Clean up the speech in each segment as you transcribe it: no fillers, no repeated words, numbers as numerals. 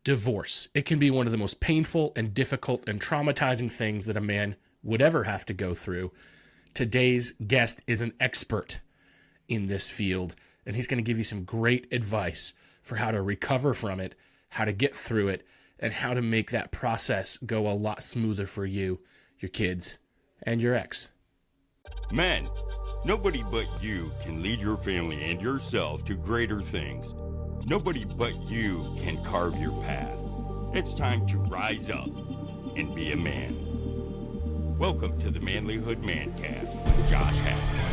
Divorce. It can be one of the most painful and difficult and traumatizing things that a man would ever have to go through. Today's guest is an expert in this field, and he's going to give you some great advice for how to recover from it, how to get through it, and how to make that process go a lot smoother for you, your kids, and your ex. Men, nobody but you can lead your family and yourself to greater things. Nobody but you can carve your path. It's time to rise up and be a man. Welcome to the Manlihood Mancast with Josh Hatcher.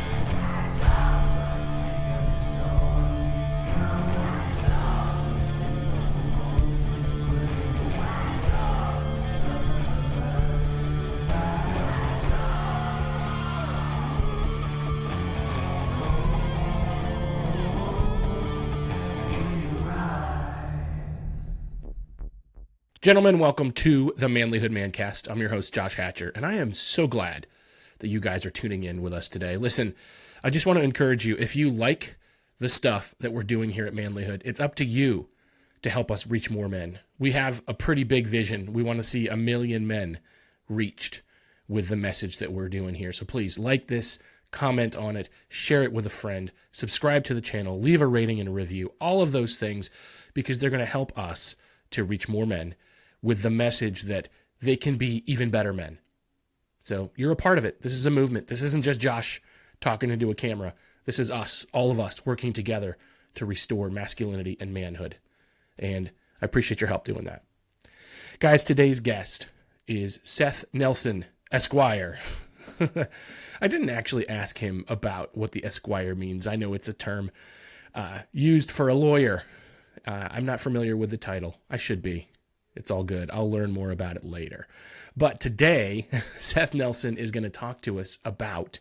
Gentlemen, welcome to the Manlihood Mancast. I'm your host, Josh Hatcher, and I am so glad that you guys are tuning in with us today. Listen, I just want to encourage you, if you like the stuff that we're doing here at Manlihood, it's up to you to help us reach more men. We have a pretty big vision. We want to see 1 million men reached with the message that we're doing here. So please like this, comment on it, share it with a friend, subscribe to the channel, leave a rating and a review, all of those things, because they're going to help us to reach more men with the message that they can be even better men. So you're a part of it. This is a movement. This isn't just Josh talking into a camera. This is us, all of us, working together to restore masculinity and manhood. And I appreciate your help doing that. Guys, today's guest is Seth Nelson, Esquire. I didn't actually ask him about what the Esquire means. I know it's a term used for a lawyer. I'm not familiar with the title. I should be. It's all good. I'll learn more about it later. But today, Seth Nelson is going to talk to us about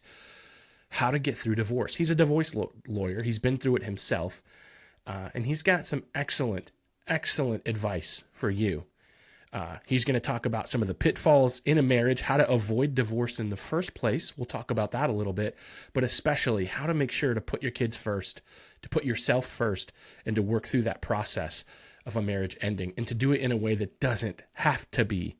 how to get through divorce. He's a divorce lawyer. He's been through it himself. And he's got some excellent advice for you. He's going to talk about some of the pitfalls in a marriage, how to avoid divorce in the first place. We'll talk about that a little bit, but especially how to make sure to put your kids first, to put yourself first, and to work through that process of a marriage ending, and to do it in a way that doesn't have to be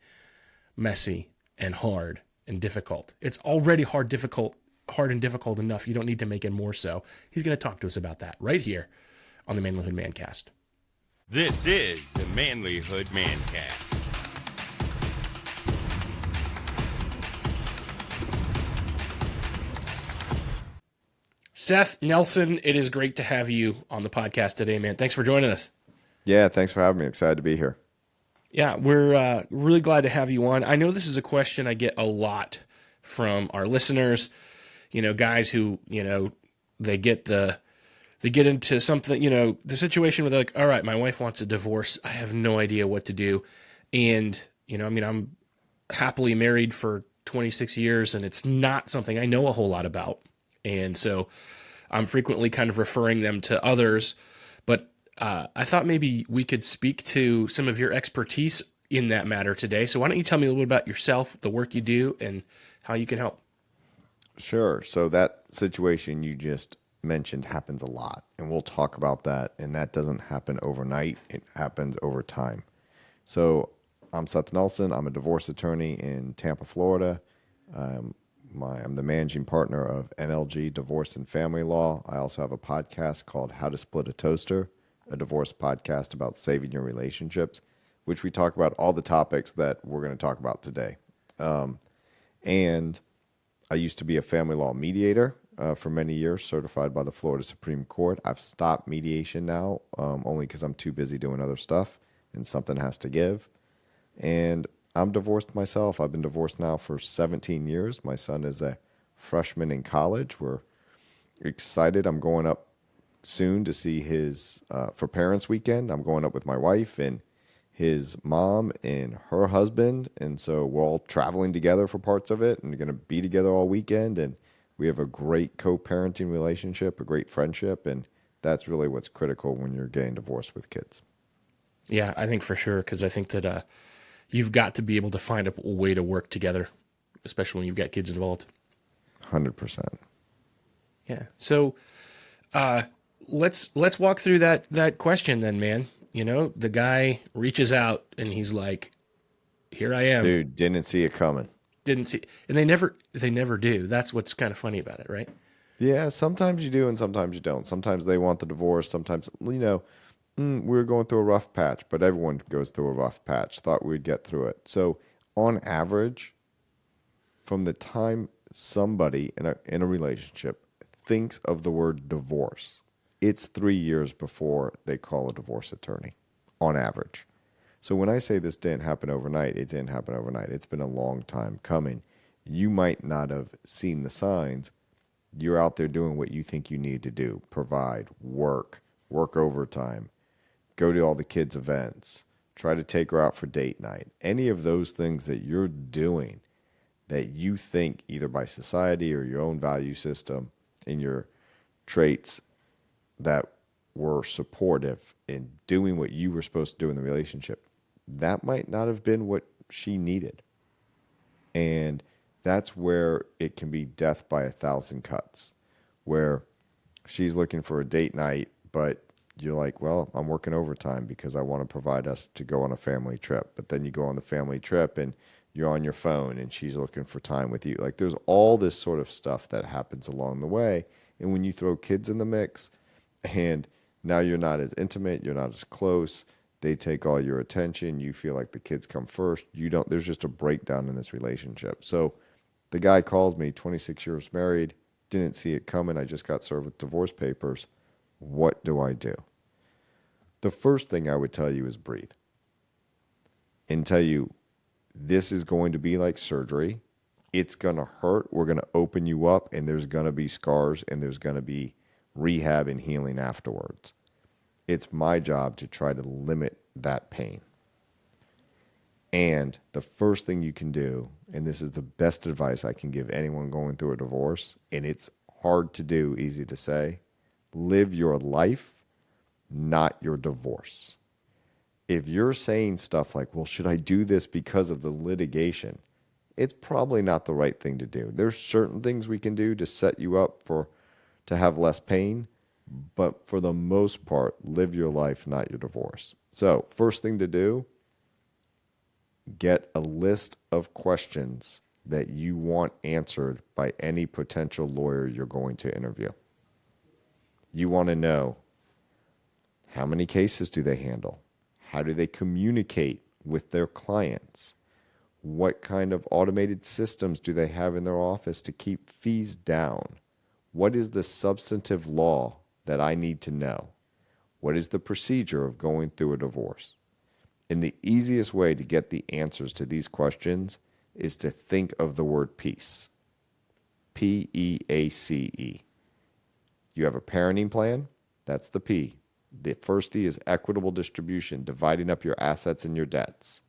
messy and hard and difficult. It's already hard and difficult enough. You don't need to make it more so. He's going to talk to us about that right here on the Manlihood Mancast. This is the Manlihood Mancast. Seth Nelson, it is great to have you on the podcast today, man. Thanks for joining us. Yeah, thanks for having me. Excited to be here. Yeah, we're really glad to have you on. I know this is a question I get a lot from our listeners, guys who, they get into something, the situation where they're like, all right, my wife wants a divorce. I have no idea what to do. And, I'm happily married for 26 years and it's not something I know a whole lot about. And so I'm frequently kind of referring them to others, but I thought maybe we could speak to some of your expertise in that matter today. So why don't you tell me a little bit about yourself, the work you do, and how you can help? Sure. So that situation you just mentioned happens a lot, and we'll talk about that. And that doesn't happen overnight. It happens over time. So I'm Seth Nelson. I'm a divorce attorney in Tampa, Florida. I'm the managing partner of NLG Divorce and Family Law. I also have a podcast called How to Split a Toaster, a divorce podcast about saving your relationships, which we talk about all the topics that we're going to talk about today. And I used to be a family law mediator for many years, certified by the Florida Supreme Court. I've stopped mediation now, only because I'm too busy doing other stuff and something has to give. And I'm divorced myself. I've been divorced now for 17 years. My son is a freshman in college. We're excited. I'm going up soon to see his, for Parents Weekend. I'm going up with my wife and his mom and her husband. And so we're all traveling together for parts of it and going to be together all weekend. And we have a great co-parenting relationship, a great friendship. And that's really what's critical when you're getting divorced with kids. Yeah, I think for sure. Cause I think that, you've got to be able to find a way to work together, especially when you've got kids involved. 100%. Yeah. So, let's walk through that question then, man. The guy reaches out and he's like, here I am. Dude, didn't see it coming. Didn't see, and they never do. That's what's kind of funny about it, right? Yeah, sometimes you do and sometimes you don't. Sometimes they want the divorce. Sometimes, we're going through a rough patch, but everyone goes through a rough patch. Thought we'd get through it. So, on average, from the time somebody in a relationship thinks of the word divorce, it's 3 years before they call a divorce attorney, on average. So when I say this didn't happen overnight, it didn't happen overnight. It's been a long time coming. You might not have seen the signs. You're out there doing what you think you need to do: provide, work overtime, go to all the kids' events, try to take her out for date night. Any of those things that you're doing that you think, either by society or your own value system and your traits, that were supportive in doing what you were supposed to do in the relationship, that might not have been what she needed. And that's where it can be death by 1,000 cuts, where she's looking for a date night, but you're like, well, I'm working overtime because I want to provide us to go on a family trip. But then you go on the family trip and you're on your phone and she's looking for time with you. Like, there's all this sort of stuff that happens along the way. And when you throw kids in the mix, and now you're not as intimate, you're not as close, they take all your attention, you feel like the kids come first, there's just a breakdown in this relationship. So the guy calls me, 26 years married, didn't see it coming, I just got served with divorce papers. What do I do? The first thing I would tell you is breathe. And tell you, this is going to be like surgery. It's going to hurt. We're going to open you up, and there's going to be scars, and there's going to be rehab and healing afterwards. It's my job to try to limit that pain. And the first thing you can do, and this is the best advice I can give anyone going through a divorce, and it's hard to do, easy to say: live your life, not your divorce. If you're saying stuff like, well, should I do this because of the litigation? It's probably not the right thing to do. There's certain things we can do to set you up to have less pain, but for the most part, live your life, not your divorce. So, first thing to do, get a list of questions that you want answered by any potential lawyer you're going to interview. You want to know, how many cases do they handle? How do they communicate with their clients? What kind of automated systems do they have in their office to keep fees down? What is the substantive law that I need to know? What is the procedure of going through a divorce? And the easiest way to get the answers to these questions is to think of the word peace. P-E-A-C-E. You have a parenting plan? That's the P. The first E is equitable distribution, dividing up your assets and your debts.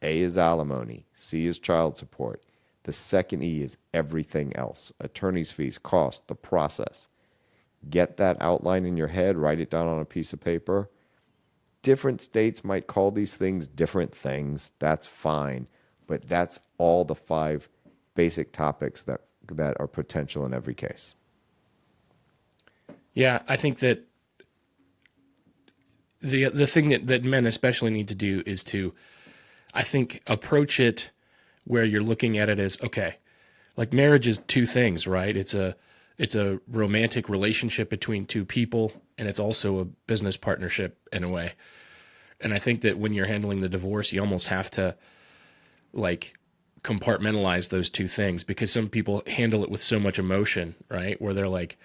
A is alimony. C is child support. The second E is everything else: attorney's fees, cost, the process. Get that outline in your head, write it down on a piece of paper. Different states might call these things different things. That's fine. But that's all the 5 basic topics that are potential in every case. Yeah, I think that the thing that men especially need to do is to, I think, approach it where you're looking at it as, okay, like marriage is 2 things, right? It's a romantic relationship between 2 people, and it's also a business partnership in a way. And I think that when you're handling the divorce, you almost have to like compartmentalize those 2 things, because some people handle it with so much emotion, right? Where they're like,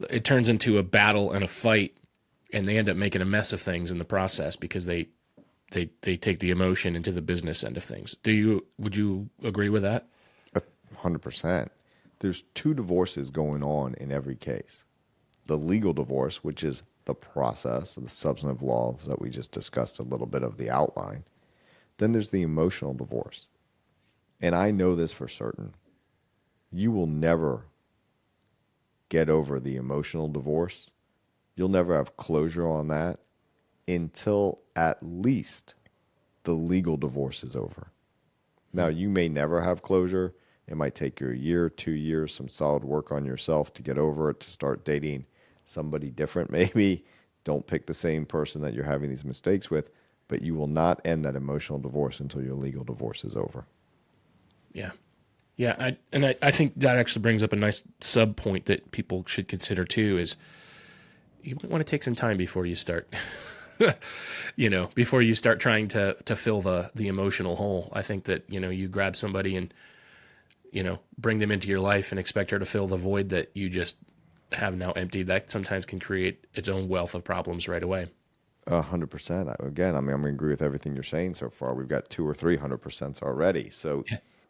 it turns into a battle and a fight, and they end up making a mess of things in the process because they take the emotion into the business end of things. Would you agree with that? 100%. There's 2 divorces going on in every case. The legal divorce, which is the process of the substantive laws that we just discussed a little bit of the outline. Then there's the emotional divorce. And I know this for certain. You will never get over the emotional divorce. You'll never have closure on that until at least the legal divorce is over. Now, you may never have closure. It might take you a year, 2 years, some solid work on yourself to get over it, to start dating somebody different maybe. Don't pick the same person that you're having these mistakes with, but you will not end that emotional divorce until your legal divorce is over. Yeah. Yeah. I think that actually brings up a nice sub point that people should consider too is you might want to take some time before you start, before you start trying to fill the emotional hole. I think that, you grab somebody and, bring them into your life and expect her to fill the void that you just have now emptied. That sometimes can create its own wealth of problems right away. 100%. Again, I'm going to agree with everything you're saying so far. We've got 200 or 300% already. So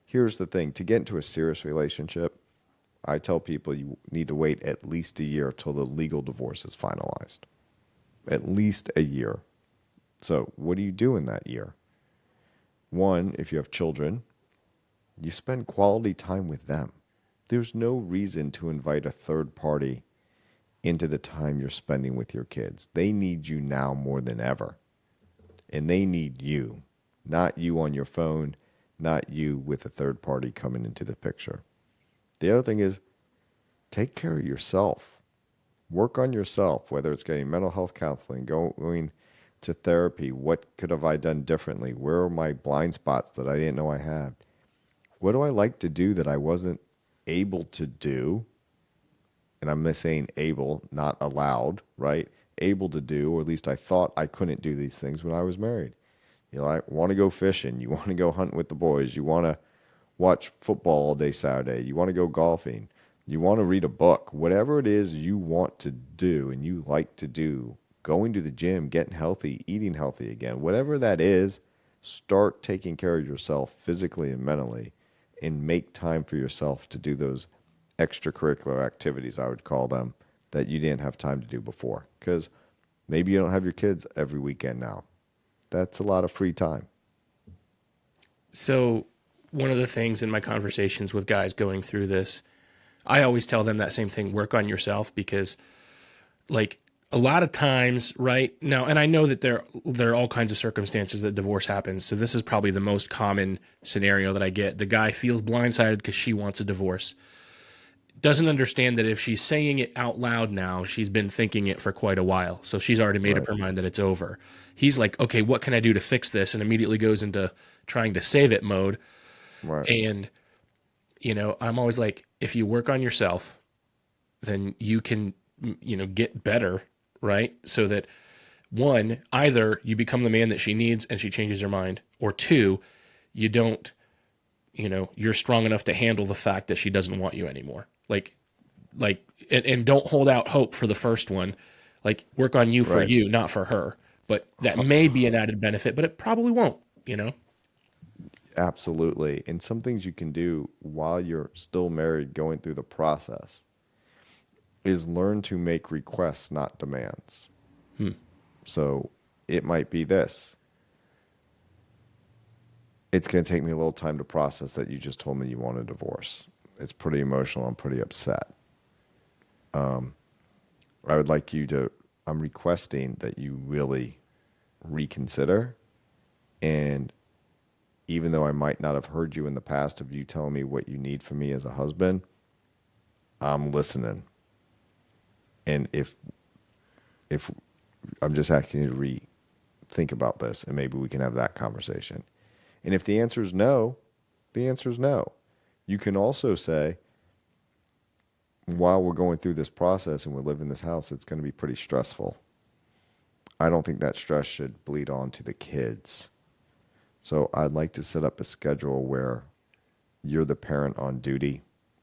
here's the thing. To get into a serious relationship, I tell people you need to wait at least a year till the legal divorce is finalized. At least a year. So what do you do in that year? One, if you have children, you spend quality time with them. There's no reason to invite a third party into the time you're spending with your kids. They need you now more than ever. And they need you, not you on your phone, not you with a third party coming into the picture. The other thing is take care of yourself. Work on yourself, whether it's getting mental health counseling, going to therapy. What could have I done differently? Where are my blind spots that I didn't know I had? What do I like to do that I wasn't able to do? And I'm saying able, not allowed, right? Able to do, or at least I thought I couldn't do these things when I was married. I want to go fishing. You want to go hunting with the boys. You want to watch football all day Saturday. You want to go golfing. You want to read a book. Whatever it is you want to do and you like to do, going to the gym, getting healthy, eating healthy again, whatever that is, start taking care of yourself physically and mentally and make time for yourself to do those extracurricular activities, I would call them, that you didn't have time to do before. Because maybe you don't have your kids every weekend now. That's a lot of free time. So one of the things in my conversations with guys going through this, I always tell them that same thing, work on yourself, because like a lot of times right now, and I know that there are all kinds of circumstances that divorce happens. So this is probably the most common scenario that I get. The guy feels blindsided because she wants a divorce. Doesn't understand that if she's saying it out loud now, she's been thinking it for quite a while. So she's already made up her mind that it's over. He's like, okay, what can I do to fix this? And immediately goes into trying to save it mode. Right. And, I'm always like, if you work on yourself, then you can, get better, right? So that one, either you become the man that she needs and she changes her mind, or two, you don't, you're strong enough to handle the fact that she doesn't want you anymore. And don't hold out hope for the first one. Like, work on you for you, not for her. But that may be an added benefit, but it probably won't, Absolutely. And some things you can do while you're still married going through the process is learn to make requests, not demands. So it might be this. It's going to take me a little time to process that you just told me you want a divorce. It's pretty emotional. I'm pretty upset. I would like you to, I'm requesting that you really reconsider. And even though I might not have heard you in the past of you telling me what you need from me as a husband, I'm listening. And if I'm just asking you to think about this, and maybe we can have that conversation. And if the answer is no, the answer is no. You can also say, while we're going through this process and we live in this house, it's going to be pretty stressful. I don't think that stress should bleed on to the kids. So I'd like to set up a schedule where you're the parent on duty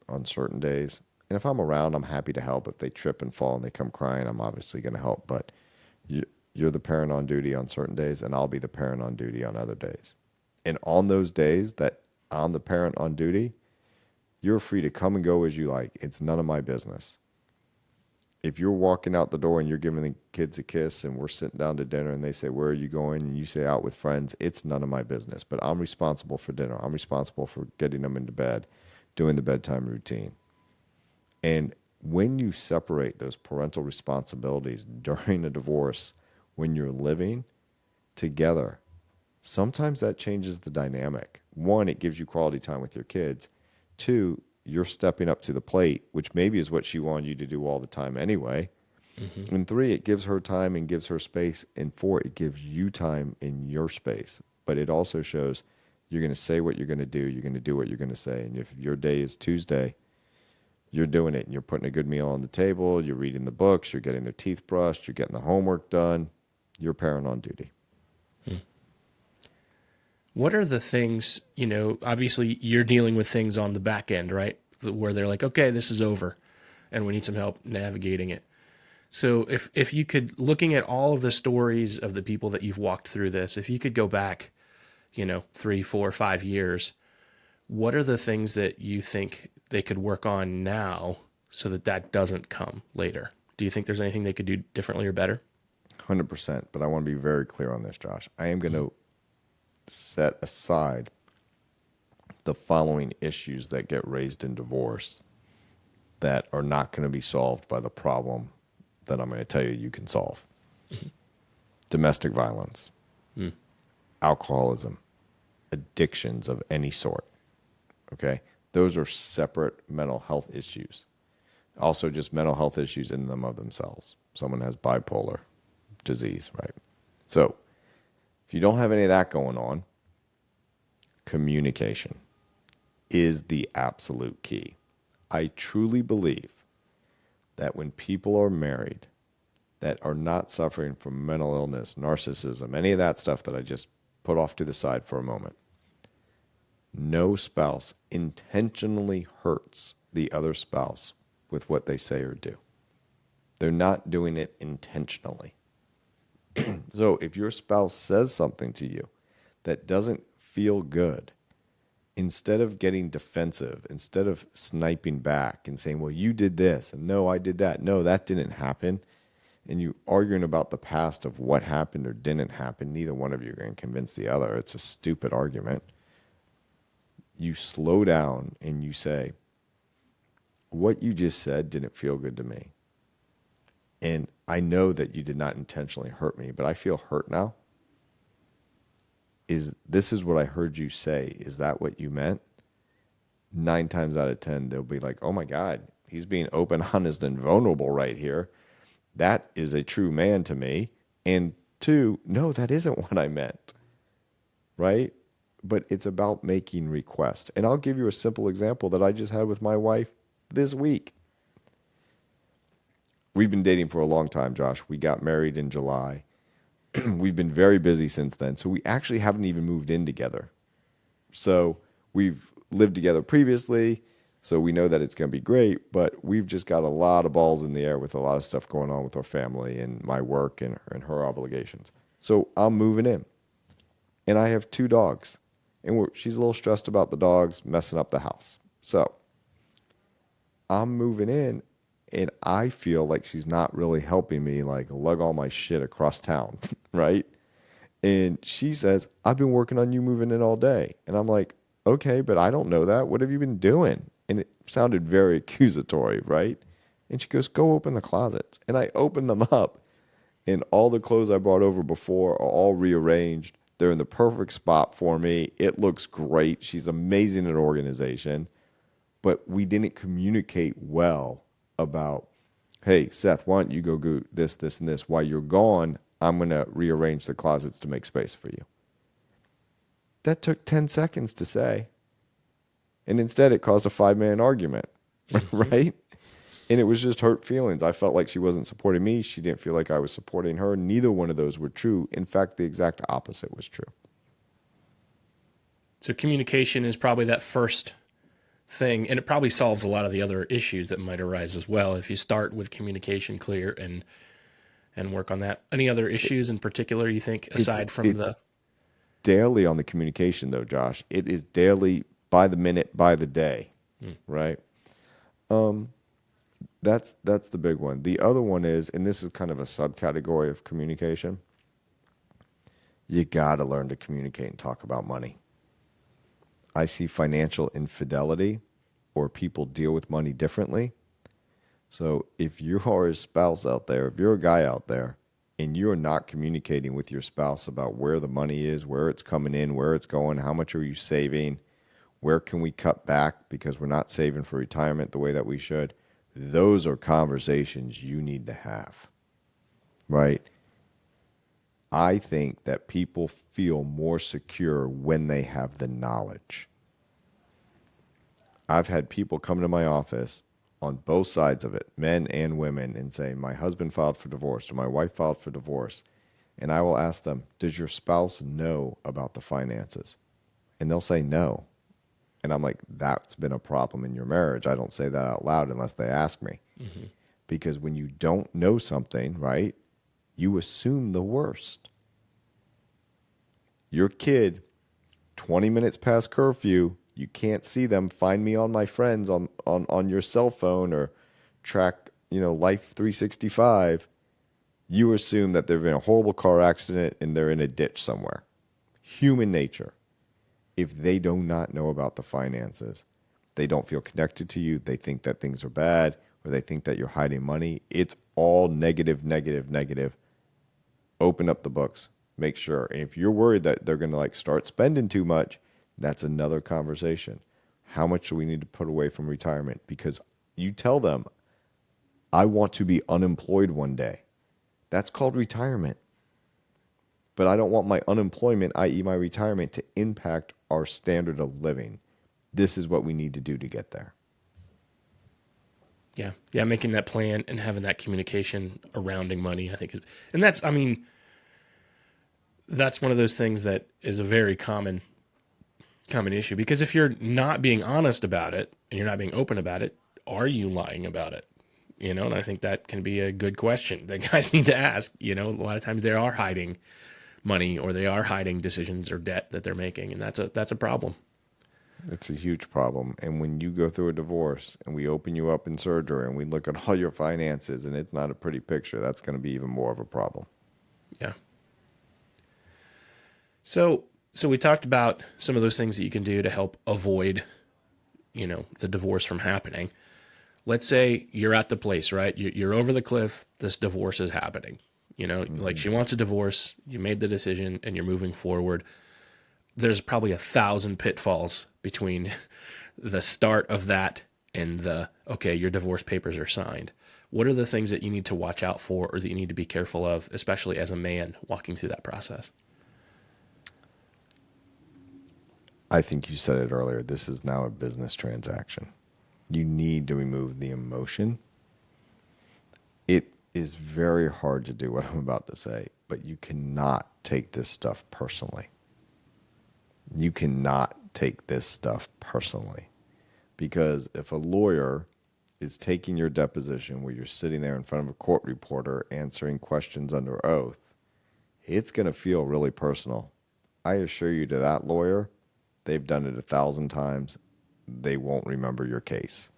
on certain days. And if I'm around, I'm happy to help. If they trip and fall and they come crying, I'm obviously going to help. But you're the parent on duty on certain days, and I'll be the parent on duty on other days. And on those days that I'm the parent on duty, you're free to come and go as you like. It's none of my business. If you're walking out the door and you're giving the kids a kiss and we're sitting down to dinner and they say, where are you going? And you say, out with friends, it's none of my business. But I'm responsible for dinner. I'm responsible for getting them into bed, doing the bedtime routine. And when you separate those parental responsibilities during a divorce, when you're living together, sometimes that changes the dynamic. One, it gives you quality time with your kids. Two, you're stepping up to the plate, which maybe is what she wanted you to do all the time anyway. And 3, it gives her time and gives her space. And 4, it gives you time in your space. But it also shows you're going to say what you're going to do. You're going to do what you're going to say. And if your day is Tuesday, you're doing it. And you're putting a good meal on the table. You're reading the books. You're getting their teeth brushed. You're getting the homework done. You're parent on duty. What are the things, obviously you're dealing with things on the back end, right? Where they're like, okay, this is over and we need some help navigating it. So if you could, looking at all of the stories of the people that you've walked through this, if you could go back, 3, 4, 5 years, what are the things that you think they could work on now so that that doesn't come later? Do you think there's anything they could do differently or better? 100%. But I want to be very clear on this, Josh. I am going to set aside the following issues that get raised in divorce that are not going to be solved by the problem that I'm going to tell you you can solve. Domestic violence, alcoholism, addictions of any sort. Okay? Those are separate mental health issues. Also just mental health issues in them of themselves. Someone has bipolar disease, right? So if you don't have any of that going on, communication is the absolute key. I truly believe that when people are married that are not suffering from mental illness, narcissism, any of that stuff that I just put off to the side for a moment, no spouse intentionally hurts the other spouse with what they say or do. They're not doing it intentionally. So if your spouse says something to you that doesn't feel good, instead of getting defensive, instead of sniping back and saying, well, you did this, and no, I did that, no, that didn't happen, and you arguing about the past of what happened or didn't happen, neither one of you are going to convince the other. It's a stupid argument. You slow down and you say, what you just said didn't feel good to me. And I know that you did not intentionally hurt me, but I feel hurt now. This is what I heard you say. Is that what you meant? 9 times out of 10, they'll be like, oh my God, he's being open, honest, and vulnerable right here. That is a true man to me. And 2, no, that isn't what I meant. Right? But it's about making requests. And I'll give you a simple example that I just had with my wife this week. We've been dating for a long time, Josh. We got married in July. We've been very busy since then. So we actually haven't even moved in together. So we've lived together previously. So we know that it's going to be great. But we've just got a lot of balls in the air with a lot of stuff going on with our family and my work and her obligations. So I'm moving in. And I have 2 dogs. And she's a little stressed about the dogs messing up the house. So I'm moving in. And I feel like she's not really helping me, like, lug all my shit across town, right? And she says, I've been working on you moving in all day. And I'm like, okay, but I don't know that. What have you been doing? And it sounded very accusatory, right? And she goes, go open the closets. And I opened them up. And all the clothes I brought over before are all rearranged. They're in the perfect spot for me. It looks great. She's amazing at organization. But we didn't communicate well about, hey, Seth, why don't you go do this, this, and this? While you're gone, I'm going to rearrange the closets to make space for you. That took 10 seconds to say. And instead, it caused a 5-minute argument, right? And it was just hurt feelings. I felt like she wasn't supporting me. She didn't feel like I was supporting her. Neither one of those were true. In fact, the exact opposite was true. So communication is probably that first thing, and it probably solves a lot of the other issues that might arise as well if you start with communication clear and work on that. Any other issues in particular you think, aside from the daily on the communication though, Josh? It is daily, by the minute, by the day, right? That's the big one. The other one is, and this is kind of a subcategory of communication, you got to learn to communicate and talk about money. I see financial infidelity, or people deal with money differently. So if you are a spouse out there, if you're a guy out there, and you're not communicating with your spouse about where the money is, where it's coming in, where it's going, how much are you saving, where can we cut back because we're not saving for retirement the way that we should, Those are conversations you need to have, right? I think that people feel more secure when they have the knowledge. I've had people come to my office on both sides of it, men and women, and say, my husband filed for divorce or my wife filed for divorce. And I will ask them, does your spouse know about the finances? And they'll say no. And I'm like, that's been a problem in your marriage. I don't say that out loud unless they ask me. Mm-hmm. Because when you don't know something, right, you assume the worst. Your kid, 20 minutes past curfew, you can't see them. Find me on my friends on your cell phone or track, Life 365. You assume that they've been in a horrible car accident and they're in a ditch somewhere. Human nature. If they do not know about the finances, they don't feel connected to you, they think that things are bad, or they think that you're hiding money, it's all negative, negative, negative. Open up the books. Make sure. And if you're worried that they're going to start spending too much, that's another conversation. How much do we need to put away from retirement? Because you tell them, I want to be unemployed one day. That's called retirement. But I don't want my unemployment, i.e. my retirement, to impact our standard of living. This is what we need to do to get there. Yeah. Yeah. Making that plan and having that communication surrounding money, I think that's one of those things that is a very common issue, because if you're not being honest about it and you're not being open about it, are you lying about it? And I think that can be a good question that guys need to ask. A lot of times they are hiding money or they are hiding decisions or debt that they're making. And that's a problem. It's a huge problem. And when you go through a divorce and we open you up in surgery and we look at all your finances and it's not a pretty picture, that's going to be even more of a problem. Yeah. So we talked about some of those things that you can do to help avoid, the divorce from happening. Let's say you're at the place, right? You're over the cliff. This divorce is happening. Like she wants a divorce. You made the decision and you're moving forward. There's probably 1,000 pitfalls between the start of that and okay, your divorce papers are signed. What are the things that you need to watch out for or that you need to be careful of, especially as a man walking through that process? I think you said it earlier. This is now a business transaction. You need to remove the emotion. It is very hard to do what I'm about to say, but you cannot take this stuff personally. You cannot take this stuff personally. Because if a lawyer is taking your deposition where you're sitting there in front of a court reporter answering questions under oath, it's going to feel really personal. I assure you, to that lawyer, they've done it 1,000 times. They won't remember your case.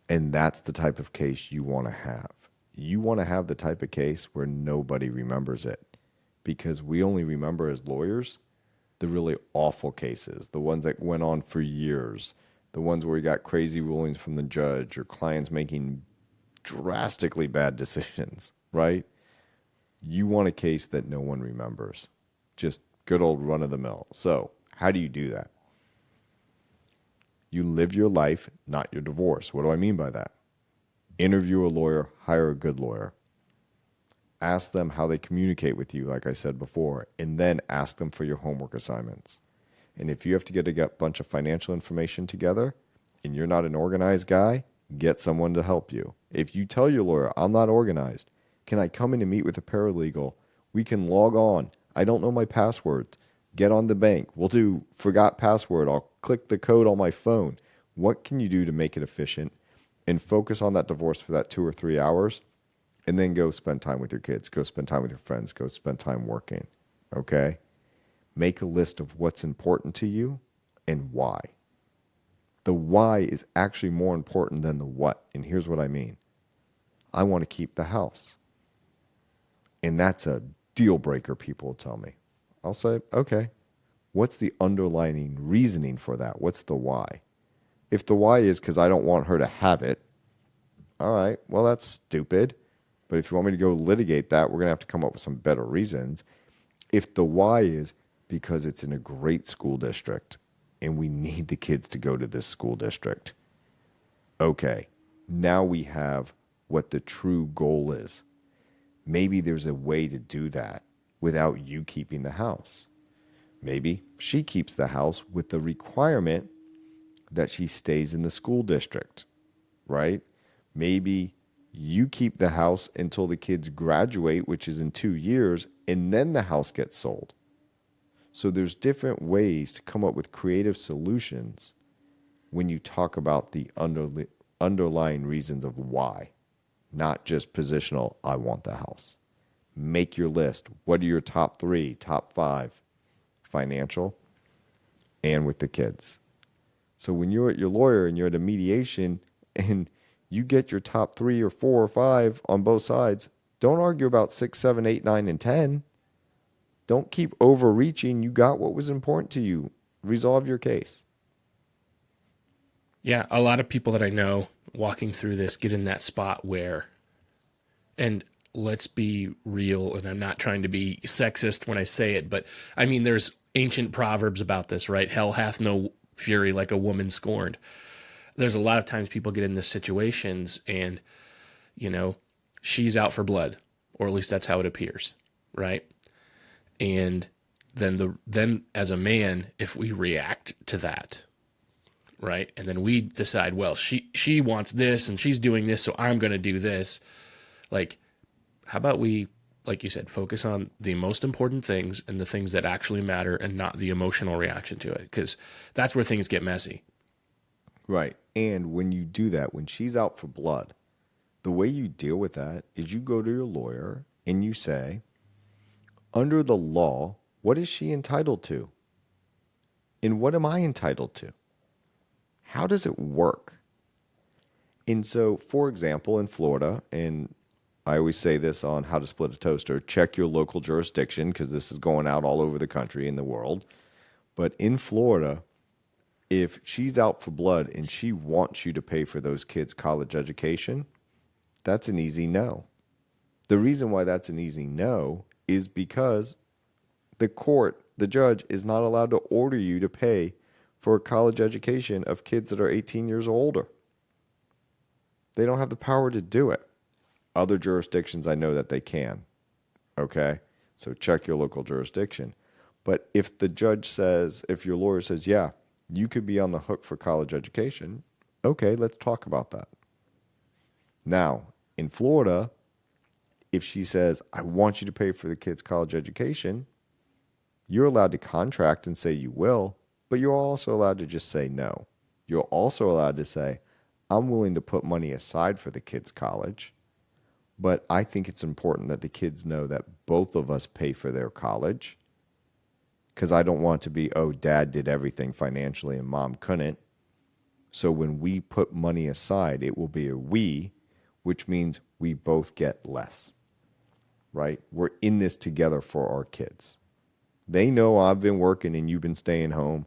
And that's the type of case you want to have. You want to have the type of case where nobody remembers it, because we only remember as lawyers the really awful cases, the ones that went on for years, the ones where we got crazy rulings from the judge or clients making drastically bad decisions, right? You want a case that no one remembers. Just good old run of the mill. So how do you do that? You live your life, not your divorce. What do I mean by that? Interview a lawyer, hire a good lawyer. Ask them how they communicate with you, like I said before, and then ask them for your homework assignments. And if you have to get a bunch of financial information together and you're not an organized guy, get someone to help you. If you tell your lawyer, I'm not organized, can I come in and meet with a paralegal? We can log on. I don't know my passwords. Get on the bank. We'll do forgot password. I'll click the code on my phone. What can you do to make it efficient and focus on that divorce for that 2 or 3 hours? And then go spend time with your kids. Go spend time with your friends. Go spend time working. Okay? Make a list of what's important to you and why. The why is actually more important than the what. And here's what I mean. I want to keep the house. And that's a deal breaker, people will tell me. I'll say, okay, what's the underlying reasoning for that? What's the why? If the why is because I don't want her to have it, all right, well, that's stupid. But if you want me to go litigate that, we're going to have to come up with some better reasons. If the why is because it's in a great school district and we need the kids to go to this school district, okay, Now we have what the true goal is. Maybe there's a way to do that without you keeping the house. Maybe she keeps the house with the requirement that she stays in the school district, right? Maybe you keep the house until the kids graduate, which is in 2 years, and then the house gets sold. So there's different ways to come up with creative solutions when you talk about the underlying reasons of why, not just positional, I want the house. Make your list. What are your top 3, top 5? Financial and with the kids. So when you're at your lawyer and you're at a mediation and you get your top 3 or 4 or 5 on both sides, don't argue about 6, 7, 8, 9, and 10. Don't keep overreaching. You got what was important to you. Resolve your case. Yeah, a lot of people that I know walking through this get in that spot where, and let's be real, and I'm not trying to be sexist when I say it, but I mean, there's ancient proverbs about this, right? Hell hath no fury like a woman scorned. There's a lot of times people get in these situations and, she's out for blood, or at least that's how it appears, right? And then as a man, if we react to that, right, and then we decide, well, she wants this and she's doing this, so I'm going to do this. Like, how about we, like you said, focus on the most important things and the things that actually matter and not the emotional reaction to it? Because that's where things get messy. Right. And when you do that, when she's out for blood, the way you deal with that is you go to your lawyer and you say, under the law, what is she entitled to? And what am I entitled to? How does it work? And so, for example, in Florida, and I always say this on How to Split a Toaster, check your local jurisdiction because this is going out all over the country and the world. But in Florida, if she's out for blood and she wants you to pay for those kids' college education, that's an easy no. The reason why that's an easy no is because the judge is not allowed to order you to pay for a college education of kids that are 18 years or older. They don't have the power to do it. Other jurisdictions, I know that they can. Okay? So check your local jurisdiction. But if the judge says, if your lawyer says, yeah, you could be on the hook for college education, okay, let's talk about that. Now, in Florida, if she says, I want you to pay for the kids' college education, you're allowed to contract and say you will, but you're also allowed to just say no. You're also allowed to say, I'm willing to put money aside for the kids' college, but I think it's important that the kids know that both of us pay for their college, because I don't want it to be, oh, dad did everything financially and mom couldn't. So when we put money aside, it will be a we, which means we both get less, right? We're in this together for our kids. They know I've been working and you've been staying home,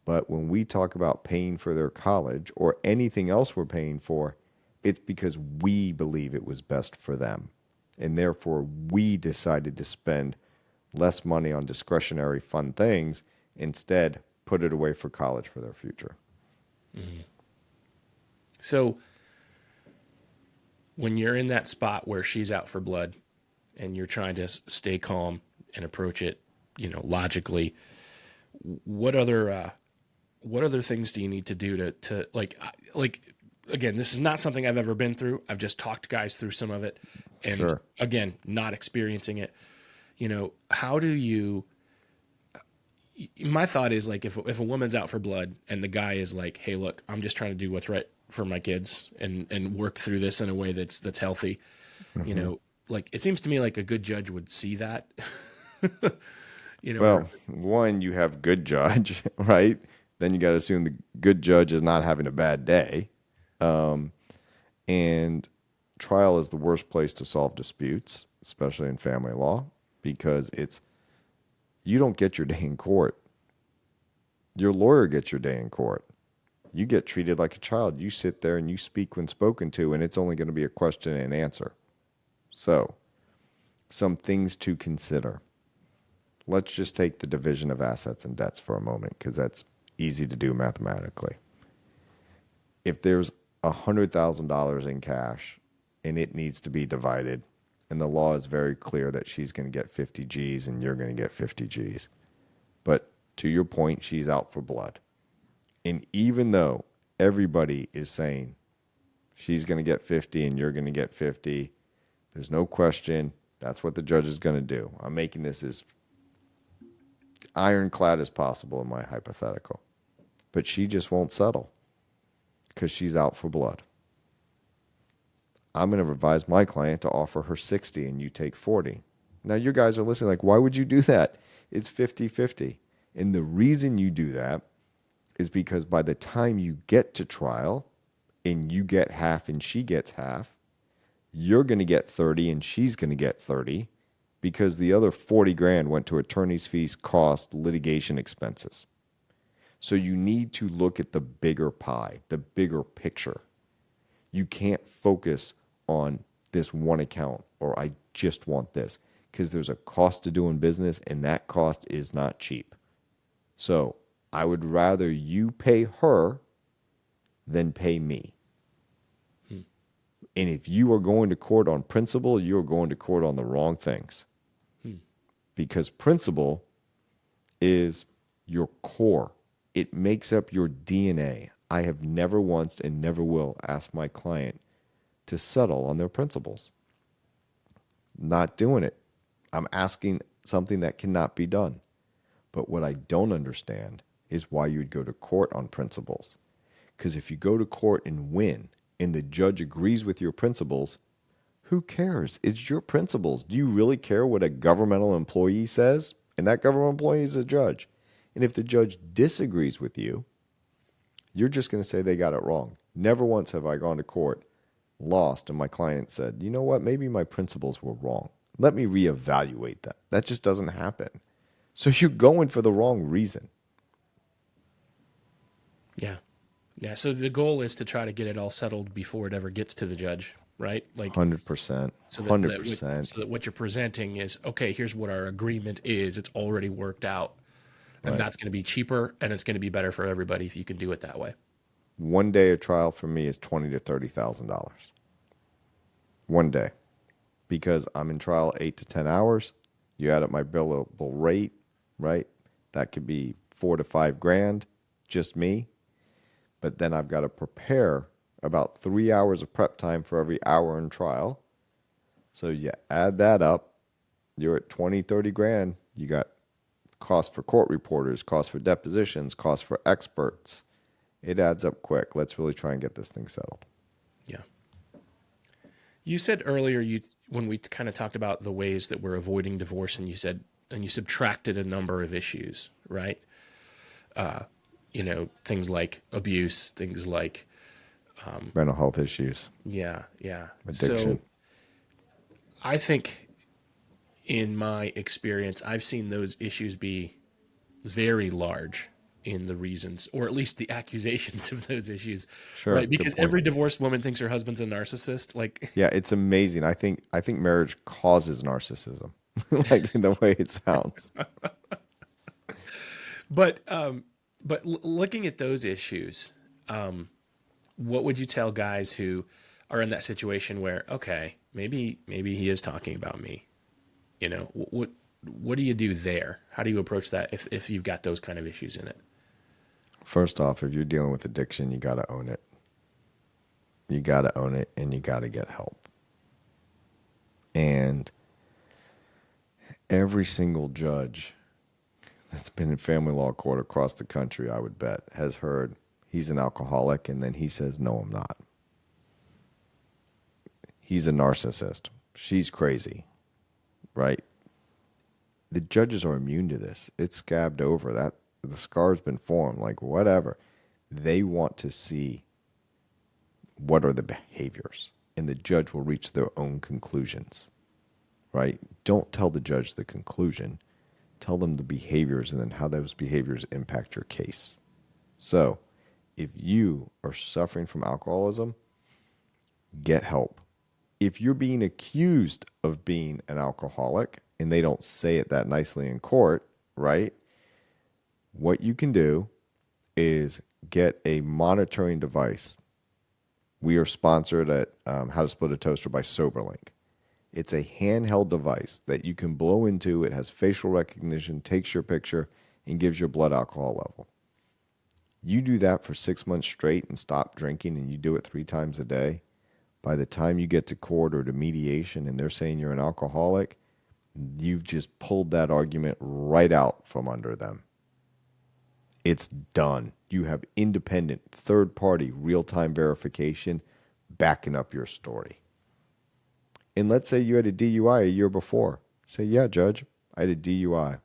but when we talk about paying for their college or anything else we're paying for, it's because we believe it was best for them. And therefore, we decided to spend less money on discretionary fun things, instead put it away for college for their future. Mm-hmm. So when you're in that spot where she's out for blood and you're trying to stay calm and approach it, logically, what other things do you need to do to like, again, this is not something I've ever been through. I've just talked guys through some of it, and Sure. Again, not experiencing it. How do you? My thought is, like, if a woman's out for blood and the guy is like, "Hey, look, I'm just trying to do what's right for my kids and work through this in a way that's healthy," like, it seems to me like a good judge would see that. Well, one, you have good judge, right? Then you got to assume the good judge is not having a bad day. And trial is the worst place to solve disputes, especially in family law, because you don't get your day in court. Your lawyer gets your day in court. You get treated like a child. You sit there and you speak when spoken to, and it's only going to be a question and answer. So, some things to consider. Let's just take the division of assets and debts for a moment, because that's easy to do mathematically. If there's $100,000 in cash and it needs to be divided. And the law is very clear that she's going to get 50 G's and you're going to get 50 G's. But to your point, she's out for blood. And even though everybody is saying she's going to get 50 and you're going to get 50, there's no question that's what the judge is going to do. I'm making this as ironclad as possible in my hypothetical. But she just won't settle because she's out for blood. I'm going to advise my client to offer her 60 and you take 40. Now, you guys are listening like, why would you do that? It's 50-50. And the reason you do that is because by the time you get to trial and you get half and she gets half, you're going to get 30 and she's going to get 30 because the other 40 grand went to attorney's fees, cost, litigation expenses. So you need to look at the bigger pie, the bigger picture. You can't focus on this one account or I just want this because there's a cost to doing business and that cost is not cheap. So I would rather you pay her than pay me. And if you are going to court on principle, you're going to court on the wrong things. Because principle is your core. It makes up your DNA. I have never once and never will ask my client to settle on their principles. Not doing it. I'm asking something that cannot be done. But what I don't understand is why you'd go to court on principles. Because if you go to court and win, and the judge agrees with your principles, who cares? It's your principles. Do you really care what a governmental employee says? And that government employee is a judge. And if the judge disagrees with you, you're just going to say they got it wrong. Never once have I gone to court, lost, and my client said, you know what, maybe my principles were wrong. Let me reevaluate that. That just doesn't happen. So you're going for the wrong reason. Yeah. Yeah, so the goal is to try to get it all settled before it ever gets to the judge, right? Like 100%. so 100%. so that what you're presenting is, okay, here's what our agreement is. It's already worked out. And Right. that's going to be cheaper and it's going to be better for everybody if you can do it that way. One day of trial for me is $20,000 to $30,000. One day. Because I'm in trial 8 to 10 hours. You add up my billable rate, right? That could be 4 to 5 grand, just me. But then I've got to prepare about 3 hours of prep time for every hour in trial. So you add that up, you're at 20, 30 grand. You got cost for court reporters, cost for depositions, cost for experts. It adds up quick. Let's really try and get this thing settled. Yeah. You said earlier when we kind of talked about the ways that we're avoiding divorce and you subtracted a number of issues, right? Things like abuse, things like Mental health issues. yeah. Addiction. So I think in my experience, I've seen those issues be very large in the reasons, or at least the accusations of those issues. Sure, Right? good Because point. every divorced woman thinks her husband's a narcissist. Like, Yeah, it's amazing. I think marriage causes narcissism, like in the way it sounds. but looking at those issues, what would you tell guys who are in that situation where, okay, maybe he is talking about me? You know, what do you do there? How do you approach that if you've got those kind of issues in it? First off, if you're dealing with addiction, you got to own it. You got to own it, and you got to get help. And every single judge that's been in family law court across the country, I would bet, has heard he's an alcoholic, and then he says, no, I'm not. He's a narcissist. She's crazy, right? The judges are immune to this. It's scabbed over. That the scar's been formed, like whatever. They want to see what are the behaviors, and the judge will reach their own conclusions, right? Don't tell the judge the conclusion. Tell them the behaviors and then how those behaviors impact your case. So if you are suffering from alcoholism, get help. If you're being accused of being an alcoholic and they don't say it that nicely in court, right? What you can do is get a monitoring device We are sponsored at How to Split a Toaster by SoberLink. It's a handheld device that you can blow into. It has facial recognition, takes your picture, and gives your blood alcohol level. You do that for 6 months straight and stop drinking, and you do it 3 times a day. By the time you get to court or to mediation and they're saying you're an alcoholic, you've just pulled that argument right out from under them. It's done. You have independent, third-party, real-time verification backing up your story. And let's say you had a DUI a year before. Say, yeah, Judge, I had a DUI.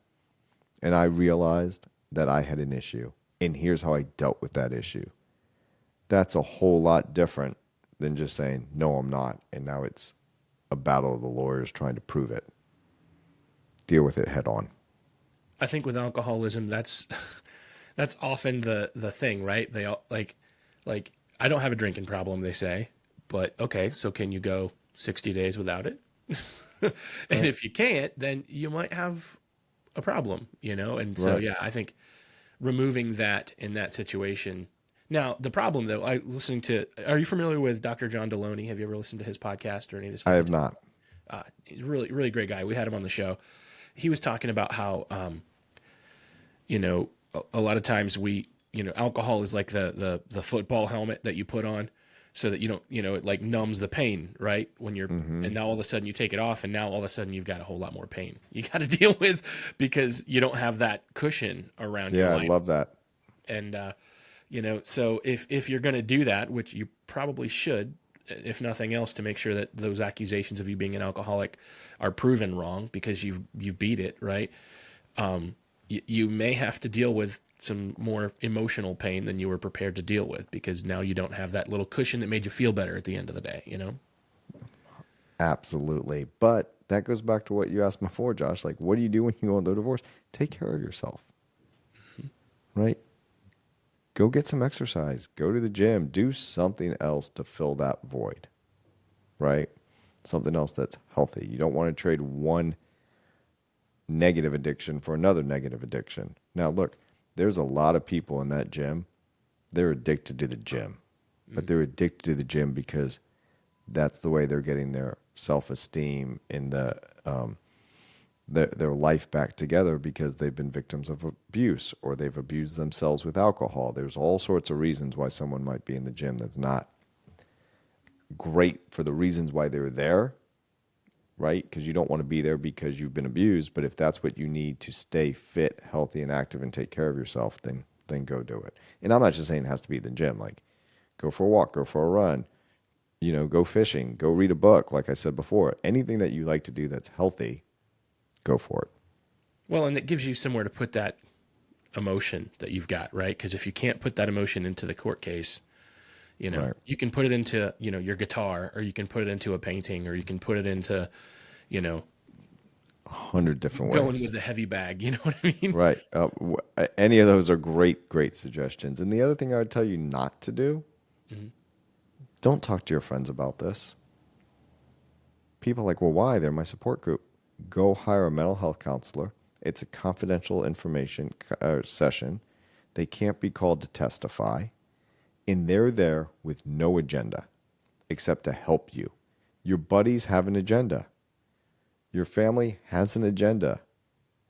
And I realized that I had an issue. And here's how I dealt with that issue. That's a whole lot different than just saying, no, I'm not. And now it's a battle of the lawyers trying to prove it. Deal with it head on. I think with alcoholism, that's often the thing, right? They all like I don't have a drinking problem, they say, but okay, so can you go 60 days without it? And if you can't, then you might have a problem, And so, Right. yeah, I think removing that in that situation. Now, the problem though, are you familiar with Dr. John Deloney? Have you ever listened to his podcast or any of this? I have not. He's a really, really great guy. We had him on the show. He was talking about how, a lot of times alcohol is like the football helmet that you put on so that you don't, it like numbs the pain, right? When you're, and now all of a sudden you take it off and now all of a sudden you've got a whole lot more pain you got to deal with because you don't have that cushion around your Yeah, life. I love that. And, so if you're going to do that, which you probably should, if nothing else, to make sure that those accusations of you being an alcoholic are proven wrong because you've beat it, right? You may have to deal with some more emotional pain than you were prepared to deal with because now you don't have that little cushion that made you feel better at the end of the day, Absolutely. But that goes back to what you asked before, Josh. Like, what do you do when you go into a divorce? Take care of yourself, right? Go get some exercise. Go to the gym. Do something else to fill that void, right? Something else that's healthy. You don't want to trade one negative addiction for another negative addiction. Now, look, there's a lot of people in that gym. They're addicted to the gym, but they're addicted to the gym because that's the way they're getting their self-esteem and their life back together because they've been victims of abuse or they've abused themselves with alcohol. There's all sorts of reasons why someone might be in the gym that's not great for the reasons why they're there, right? Because you don't want to be there because you've been abused. But if that's what you need to stay fit, healthy, and active and take care of yourself, then go do it. And I'm not just saying it has to be the gym. Like, go for a walk, go for a run, go fishing, go read a book. Like I said before, anything that you like to do that's healthy, go for it. Well, and it gives you somewhere to put that emotion that you've got, right? Because if you can't put that emotion into the court case, Right. you can put it into, your guitar, or you can put it into a painting, or you can put it into, 100 different ways. going with the heavy bag. You know what I mean? Right. Any of those are great, great suggestions. And the other thing I would tell you not to do, don't talk to your friends about this. People are like, well, why? They're my support group. Go hire a mental health counselor. It's a confidential information session. They can't be called to testify. And they're there with no agenda except to help you. Your buddies have an agenda. Your family has an agenda,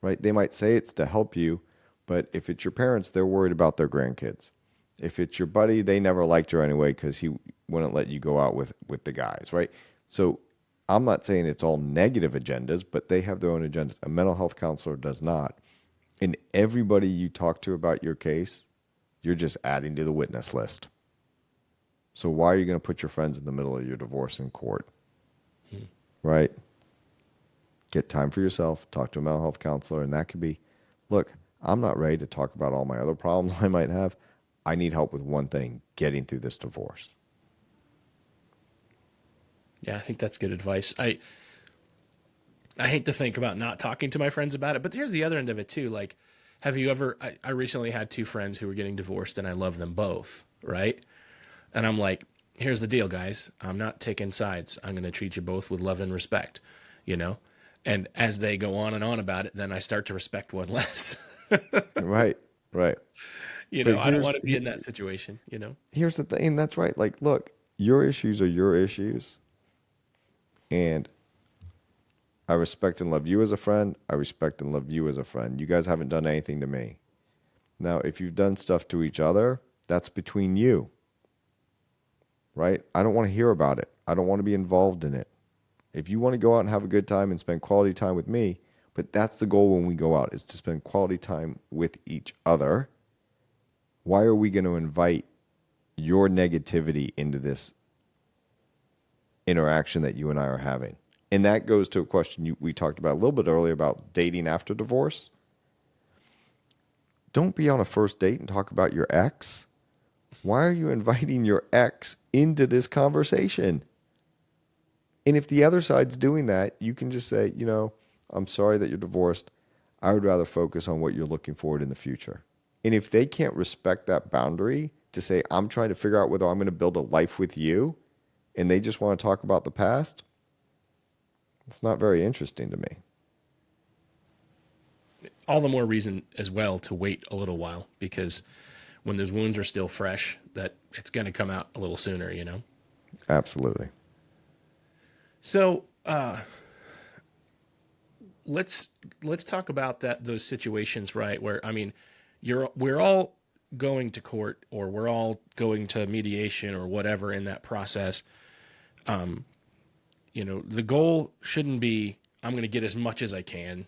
right? They might say it's to help you, but if it's your parents, they're worried about their grandkids. If it's your buddy, they never liked her anyway because he wouldn't let you go out with the guys, right? So I'm not saying it's all negative agendas, but they have their own agendas. A mental health counselor does not. And everybody you talk to about your case, you're just adding to the witness list. So why are you going to put your friends in the middle of your divorce in court? Right? Get time for yourself. Talk to a mental health counselor. And that could be, look, I'm not ready to talk about all my other problems I might have. I need help with one thing, getting through this divorce. Yeah, I think that's good advice. I hate to think about not talking to my friends about it, but here's the other end of it too. Like, have you ever, I recently had 2 friends who were getting divorced and I love them both, right? And I'm like, here's the deal, guys. I'm not taking sides. I'm going to treat you both with love and respect, And as they go on and on about it, then I start to respect one less. Right. I don't want to be in that situation, Here's the thing. That's right. Like, look, Your issues are your issues. And I respect and love you as a friend. I respect and love you as a friend. You guys haven't done anything to me. Now, if you've done stuff to each other, that's between you, right? I don't want to hear about it. I don't want to be involved in it. If you want to go out and have a good time and spend quality time with me, but that's the goal when we go out, is to spend quality time with each other. Why are we going to invite your negativity into this interaction that you and I are having? And that goes to a question we talked about a little bit earlier about dating after divorce. Don't be on a first date and talk about your ex. Why are you inviting your ex into this conversation? And if the other side's doing that, you can just say, I'm sorry that you're divorced. I would rather focus on what you're looking forward in the future. And if they can't respect that boundary to say, I'm trying to figure out whether I'm going to build a life with you, and they just want to talk about the past, it's not very interesting to me. All the more reason as well to wait a little while, because when those wounds are still fresh, that it's going to come out a little sooner, Absolutely. So let's talk about those situations, right? Where, we're all going to court, or we're all going to mediation or whatever in that process. The goal shouldn't be, I'm going to get as much as I can,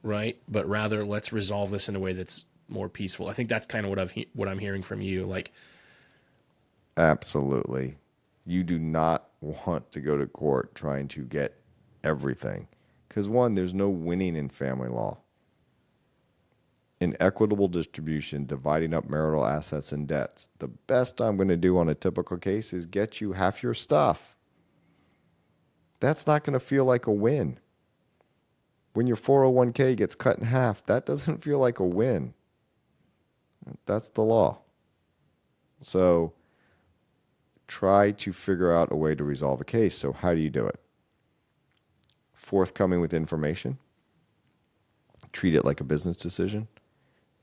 right? But rather, let's resolve this in a way that's more peaceful. I think that's kind of what I'm hearing from you. Like, absolutely. You do not want to go to court trying to get everything. Because one, there's no winning in family law. In equitable distribution, dividing up marital assets and debts, the best I'm going to do on a typical case is get you half your stuff. That's not going to feel like a win. When your 401k gets cut in half, that doesn't feel like a win. That's the law. So try to figure out a way to resolve a case. So how do you do it? Forthcoming with information. Treat it like a business decision.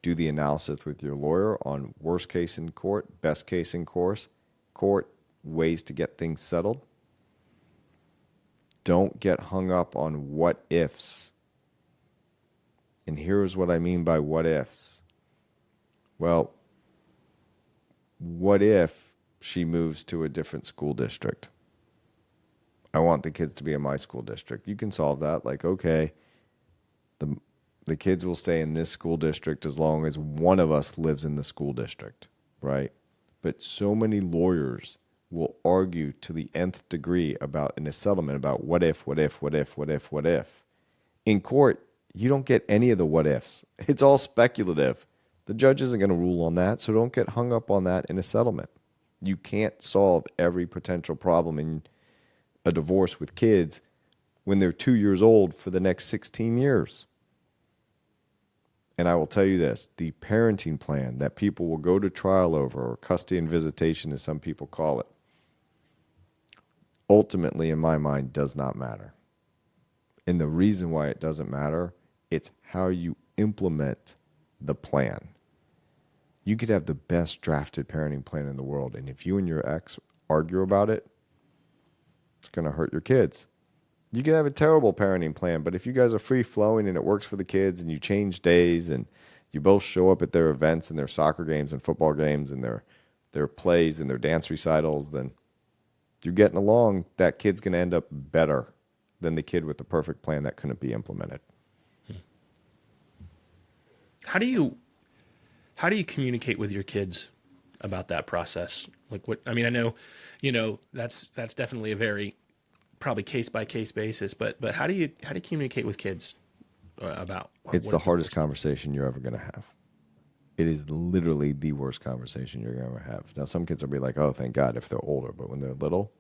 Do the analysis with your lawyer on worst case in court, best case in court, ways to get things settled. Don't get hung up on what ifs. And here's what I mean by what ifs. Well, what if she moves to a different school district? I want the kids to be in my school district. You can solve that. Like, okay, the kids will stay in this school district as long as one of us lives in the school district, right? But so many lawyers will argue to the nth degree in a settlement about what if. In court, you don't get any of the what ifs. It's all speculative. The judge isn't going to rule on that, so don't get hung up on that in a settlement. You can't solve every potential problem in a divorce with kids when they're 2 years old for the next 16 years. And I will tell you this, the parenting plan that people will go to trial over, or custody and visitation as some people call it, ultimately, in my mind, does not matter. And the reason why it doesn't matter, it's how you implement the plan. You could have the best drafted parenting plan in the world, and if you and your ex argue about it, it's going to hurt your kids. You can have a terrible parenting plan, but if you guys are free-flowing and it works for the kids and you change days and you both show up at their events and their soccer games and football games and their plays and their dance recitals, then you're getting along, that kid's going to end up better than the kid with the perfect plan that couldn't be implemented. How do you communicate with your kids about that process? Like, I know, that's definitely a very probably case by case basis, but how do you communicate with kids about? It's the hardest conversation you're ever going to have. It is literally the worst conversation you're going to have. Now, some kids will be like, "Oh, thank God," if they're older, but when they're little.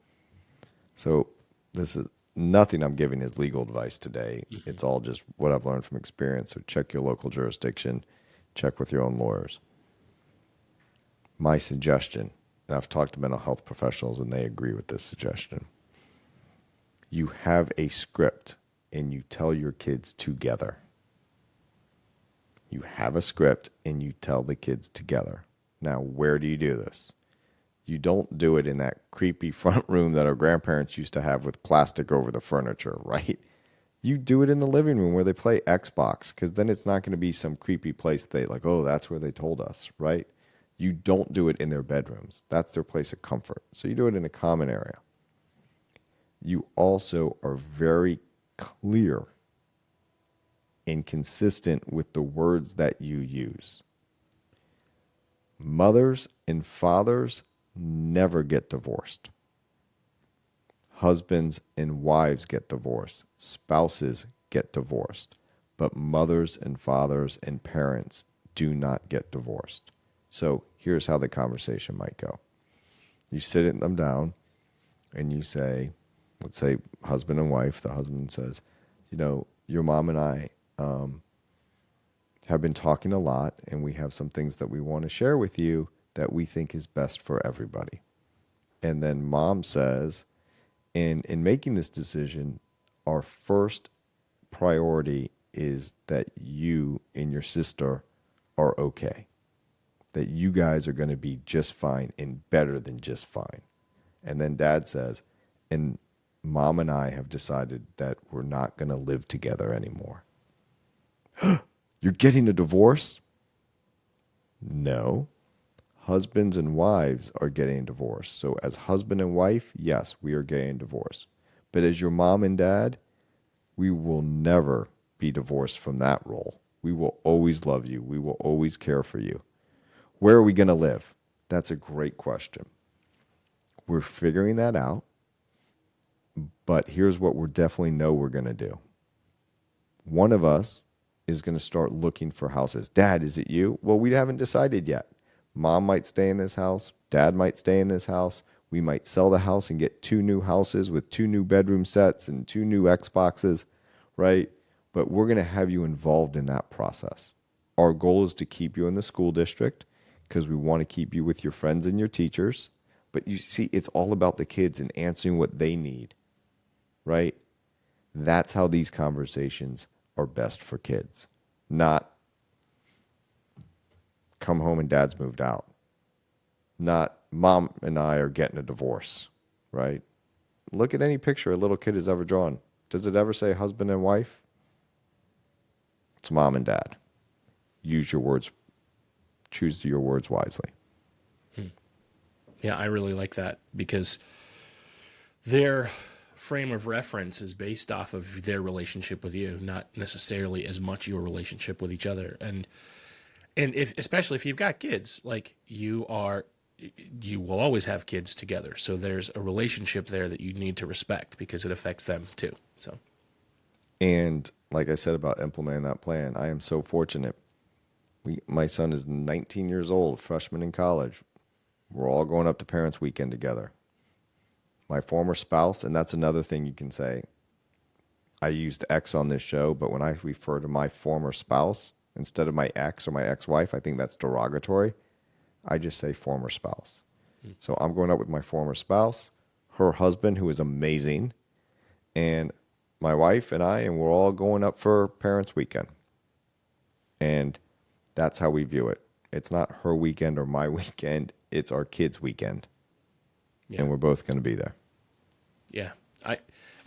So this is nothing I'm giving is legal advice today. Mm-hmm. It's all just what I've learned from experience. So check your local jurisdiction, check with your own lawyers. My suggestion, and I've talked to mental health professionals and they agree with this suggestion. You have a script and you tell your kids together. You have a script and you tell the kids together. Now, where do you do this? You don't do it in that creepy front room that our grandparents used to have with plastic over the furniture, right? You do it in the living room where they play Xbox, because then it's not going to be some creepy place they like, oh, that's where they told us, right? You don't do it in their bedrooms. That's their place of comfort. So you do it in a common area. You also are very clear and consistent with the words that you use. Mothers and fathers never get divorced. Husbands and wives get divorced. Spouses get divorced. But mothers and fathers and parents do not get divorced. So here's how the conversation might go. You sit them down and you say, let's say husband and wife, the husband says, your mom and I have been talking a lot, and we have some things that we want to share with you that we think is best for everybody. And then mom says, in making this decision, our first priority is that you and your sister are okay, that you guys are going to be just fine and better than just fine. And then dad says, and mom and I have decided that we're not going to live together anymore. You're getting a divorce? No. Husbands and wives are getting a divorce. So as husband and wife, yes, we are getting a divorce. But as your mom and dad, we will never be divorced from that role. We will always love you. We will always care for you. Where are we going to live? That's a great question. We're figuring that out. But here's what we definitely know we're going to do. One of us is going to start looking for houses. Dad, is it you? Well, we haven't decided yet. Mom might stay in this house. Dad might stay in this house. We might sell the house and get 2 new houses with 2 new bedroom sets and 2 new Xboxes, right? But we're going to have you involved in that process. Our goal is to keep you in the school district because we want to keep you with your friends and your teachers. But you see, it's all about the kids and answering what they need, right? That's how these conversations are best for kids. Not come home and dad's moved out. Not mom and I are getting a divorce, right? Look at any picture a little kid has ever drawn. Does it ever say husband and wife? It's mom and dad. Use your words. Choose your words wisely. Yeah, I really like that because their frame of reference is based off of their relationship with you, not necessarily as much your relationship with each other. And if, especially if you've got kids, like you will always have kids together. So there's a relationship there that you need to respect because it affects them too. So, and like I said about implementing that plan, I am so fortunate. My son is 19 years old, freshman in college. We're all going up to Parents Weekend together. My former spouse, and that's another thing you can say. I used ex on this show, but when I refer to my former spouse, instead of my ex or my ex-wife, I think that's derogatory. I just say former spouse. So I'm going up with my former spouse, her husband, who is amazing, and my wife and I, and we're all going up for Parents Weekend. And that's how we view it. It's not her weekend or my weekend. It's our kids' weekend. Yeah. And we're both going to be there. Yeah.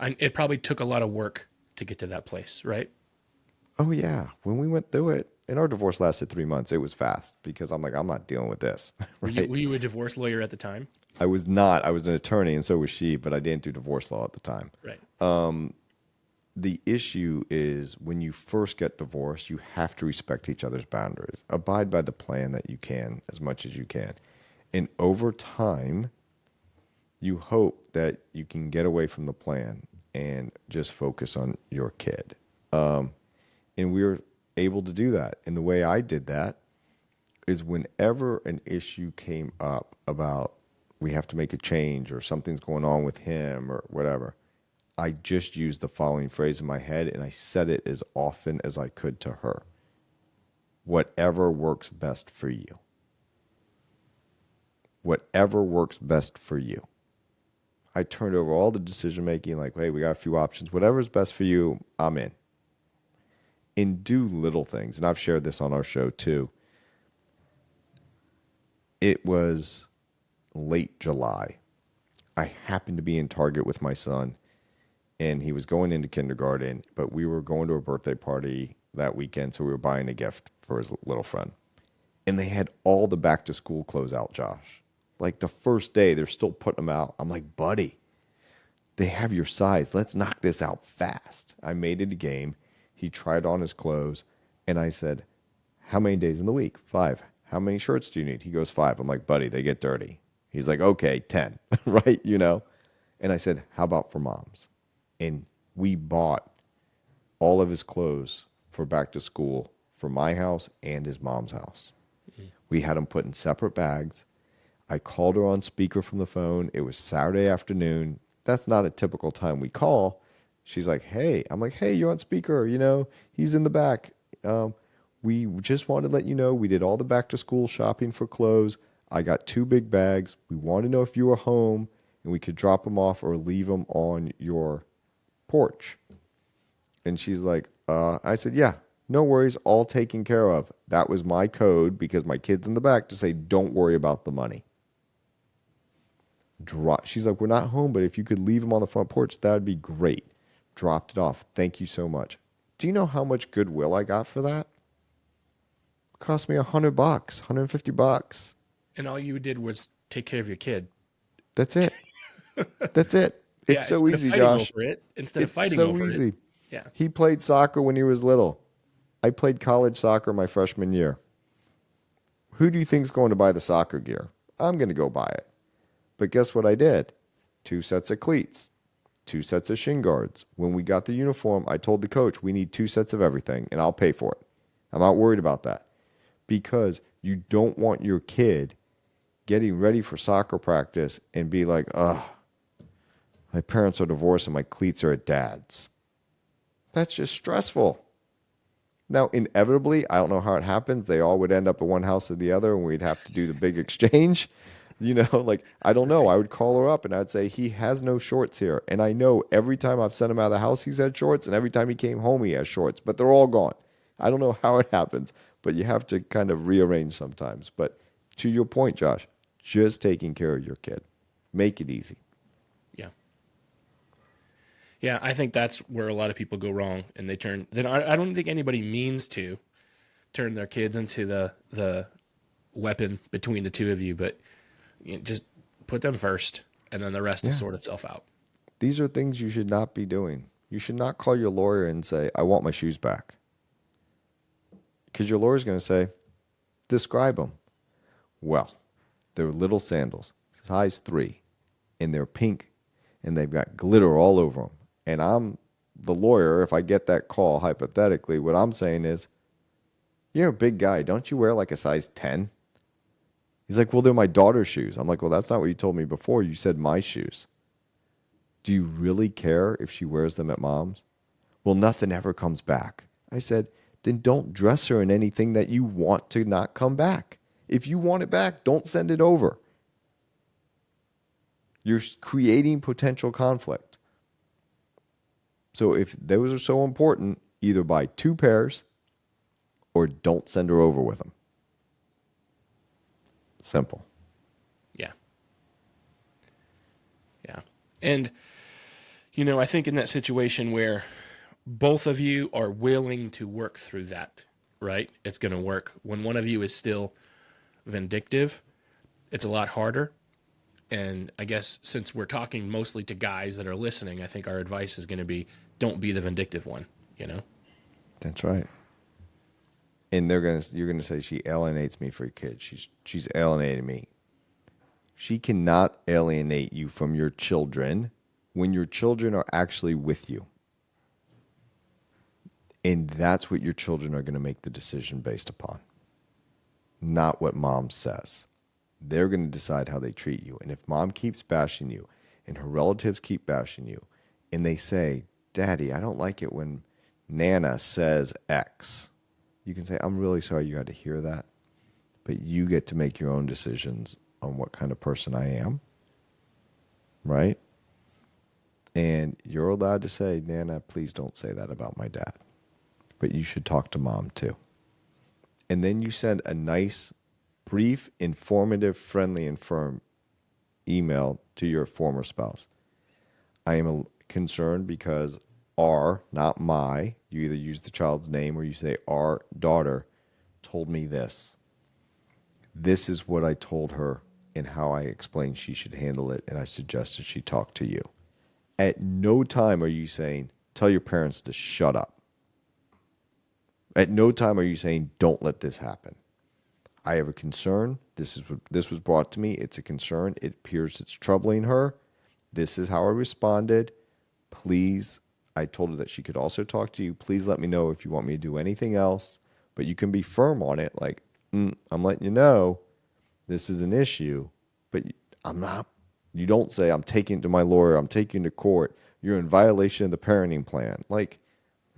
It probably took a lot of work to get to that place, right? Oh, yeah. When we went through it, and our divorce lasted 3 months, it was fast because I'm like, I'm not dealing with this. Right? Were you a divorce lawyer at the time? I was not. I was an attorney, and so was she, but I didn't do divorce law at the time. Right. The issue is when you first get divorced, you have to respect each other's boundaries. Abide by the plan that you can as much as you can. And over time, you hope that you can get away from the plan and just focus on your kid. And we were able to do that. And the way I did that is whenever an issue came up about we have to make a change or something's going on with him or whatever, I just used the following phrase in my head and I said it as often as I could to her. Whatever works best for you. Whatever works best for you. I turned over all the decision making, like, hey, we got a few options. Whatever's best for you, I'm in. And do little things. And I've shared this on our show too. It was late July. I happened to be in Target with my son, and he was going into kindergarten, but we were going to a birthday party that weekend, so we were buying a gift for his little friend. And they had all the back-to-school clothes out, Josh. Like the first day, they're still putting them out. I'm like, buddy, they have your size. Let's knock this out fast. I made it a game. He tried on his clothes, and I said, how many days in the week? 5. How many shirts do you need? He goes, 5. I'm like, buddy, they get dirty. He's like, okay, 10, right? You know? And I said, how about for moms? And we bought all of his clothes for back to school for my house and his mom's house. Mm-hmm. We had them put in separate bags. I called her on speaker from the phone. It was Saturday afternoon. That's not a typical time we call. She's like, hey. I'm like, hey, you're on speaker. You know, he's in the back. We just wanted to let you know we did all the back to school shopping for clothes. I got 2 big bags. We want to know if you were home and we could drop them off or leave them on your porch. And she's like, I said, yeah, no worries, all taken care of. That was my code because my kid's in the back to say, don't worry about the money. She's like, we're not home, but if you could leave them on the front porch, that would be great. Dropped it off. Thank you so much. Do you know how much goodwill I got for that? It cost me $100, $150. And all you did was take care of your kid. That's it. That's it. It's so easy, Josh. Instead of fighting over it. It's so easy. Yeah. He played soccer when he was little. I played college soccer my freshman year. Who do you think's going to buy the soccer gear? I'm going to go buy it. But guess what I did? 2 sets of cleats, 2 sets of shin guards. When we got the uniform, I told the coach, we need 2 sets of everything, and I'll pay for it. I'm not worried about that. Because you don't want your kid getting ready for soccer practice and be like, ugh, my parents are divorced and my cleats are at dad's. That's just stressful. Now, inevitably, I don't know how it happens. They all would end up at one house or the other, and we'd have to do the big exchange. You know, like, I don't know. I would call her up, and I'd say, he has no shorts here. And I know every time I've sent him out of the house, he's had shorts, and every time he came home, he has shorts. But they're all gone. I don't know how it happens, but you have to kind of rearrange sometimes. But to your point, Josh, just taking care of your kid. Make it easy. Yeah. Yeah, I think that's where a lot of people go wrong, and they turn. I don't think anybody means to turn their kids into the weapon between the two of you, but just put them first, and then the rest will sort itself out. These are things you should not be doing. You should not call your lawyer and say, I want my shoes back. Because your lawyer's going to say, describe them. Well, they're little sandals, size 3, and they're pink, and they've got glitter all over them. And I'm the lawyer. If I get that call, hypothetically, what I'm saying is, you're a big guy. Don't you wear like a size 10? He's like, well, they're my daughter's shoes. I'm like, well, that's not what you told me before. You said my shoes. Do you really care if she wears them at mom's? Well, nothing ever comes back. I said, then don't dress her in anything that you want to not come back. If you want it back, don't send it over. You're creating potential conflict. So if those are so important, either buy 2 pairs or don't send her over with them. Simple. Yeah. Yeah. And, I think in that situation where both of you are willing to work through that, right? It's going to work. When one of you is still vindictive, it's a lot harder. And I guess since we're talking mostly to guys that are listening, I think our advice is going to be, don't be the vindictive one, That's right. And you're gonna say she alienates me for your kids. She's alienating me. She cannot alienate you from your children when your children are actually with you. And that's what your children are going to make the decision based upon. Not what mom says. They're going to decide how they treat you. And if mom keeps bashing you and her relatives keep bashing you and they say, Daddy, I don't like it when Nana says X. You can say, I'm really sorry you had to hear that, but you get to make your own decisions on what kind of person I am, right? And you're allowed to say, Nana, please don't say that about my dad, but you should talk to mom too. And then you send a nice, brief, informative, friendly, and firm email to your former spouse. I am concerned because our, not my, you either use the child's name or you say our daughter told me this. This is what I told her and how I explained she should handle it, and I suggested she talk to you. At no time are you saying, tell your parents to shut up. At no time are you saying, don't let this happen. I have a concern. This was brought to me. It's a concern. It appears it's troubling her. This is how I responded. Please, I told her that she could also talk to you. Please let me know if you want me to do anything else. But you can be firm on it. Like, I'm letting you know this is an issue, but I'm not. You don't say, I'm taking it to my lawyer. I'm taking it to court. You're in violation of the parenting plan. Like,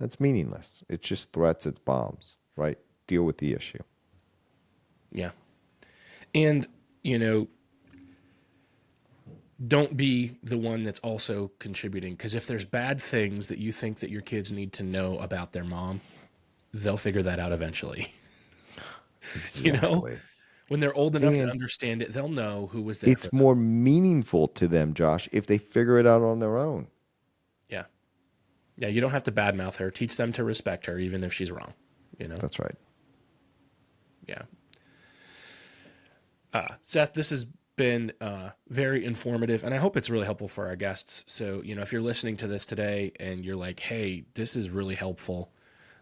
that's meaningless. It's just threats. It's bombs, right? Deal with the issue. Yeah. And, don't be the one that's also contributing. Because if there's bad things that you think that your kids need to know about their mom, they'll figure that out eventually. Exactly. When they're old enough to And understand it, they'll know who was there for it's them. more meaningful to them, Josh, if they figure it out on their own. Yeah. Yeah, you don't have to badmouth her. Teach them to respect her, even if she's wrong. That's right. Yeah. Seth, this has been very informative, and I hope it's really helpful for our guests. So, if you're listening to this today and you're like, hey, this is really helpful,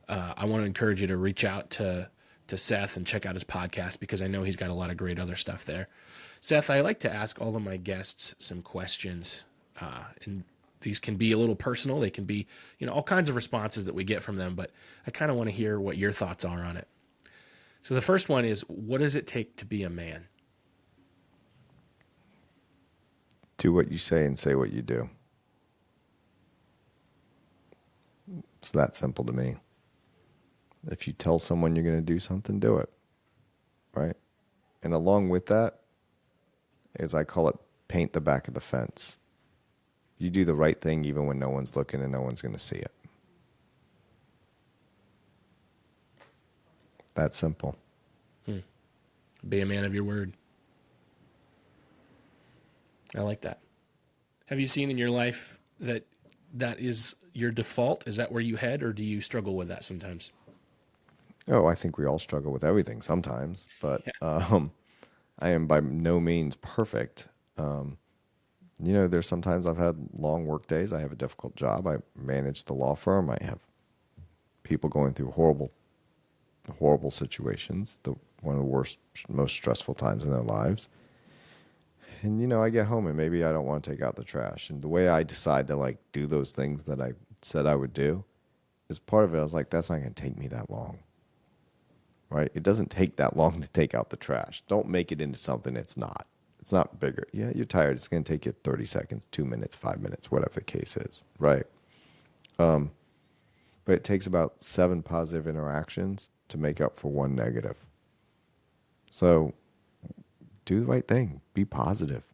I want to encourage you to reach out to Seth and check out his podcast, because I know he's got a lot of great other stuff there. Seth, I like to ask all of my guests some questions, and these can be a little personal. They can be, all kinds of responses that we get from them, but I kind of want to hear what your thoughts are on it. So the first one is, what does it take to be a man? Do what you say and say what you do. It's that simple to me. If you tell someone you're going to do something, do it. Right? And along with that, as I call it, paint the back of the fence. You do the right thing even when no one's looking and no one's going to see it. That simple. Be a man of your word. I like that. Have you seen in your life that is your default? Is that where you head, or do you struggle with that sometimes? Oh, I think we all struggle with everything sometimes, but Yeah. I am by no means perfect. There's sometimes I've had long work days. I have a difficult job. I manage the law firm. I have people going through horrible situations, one of the worst, most stressful times in their lives. And, I get home and maybe I don't want to take out the trash. And the way I decide to do those things that I said I would do is part of it. I was like, that's not going to take me that long. Right? It doesn't take that long to take out the trash. Don't make it into something it's not. It's not bigger. Yeah, you're tired. It's going to take you 30 seconds, 2 minutes, 5 minutes, whatever the case is. Right? But it takes about 7 positive interactions to make up for 1 negative. So do the right thing. Be positive.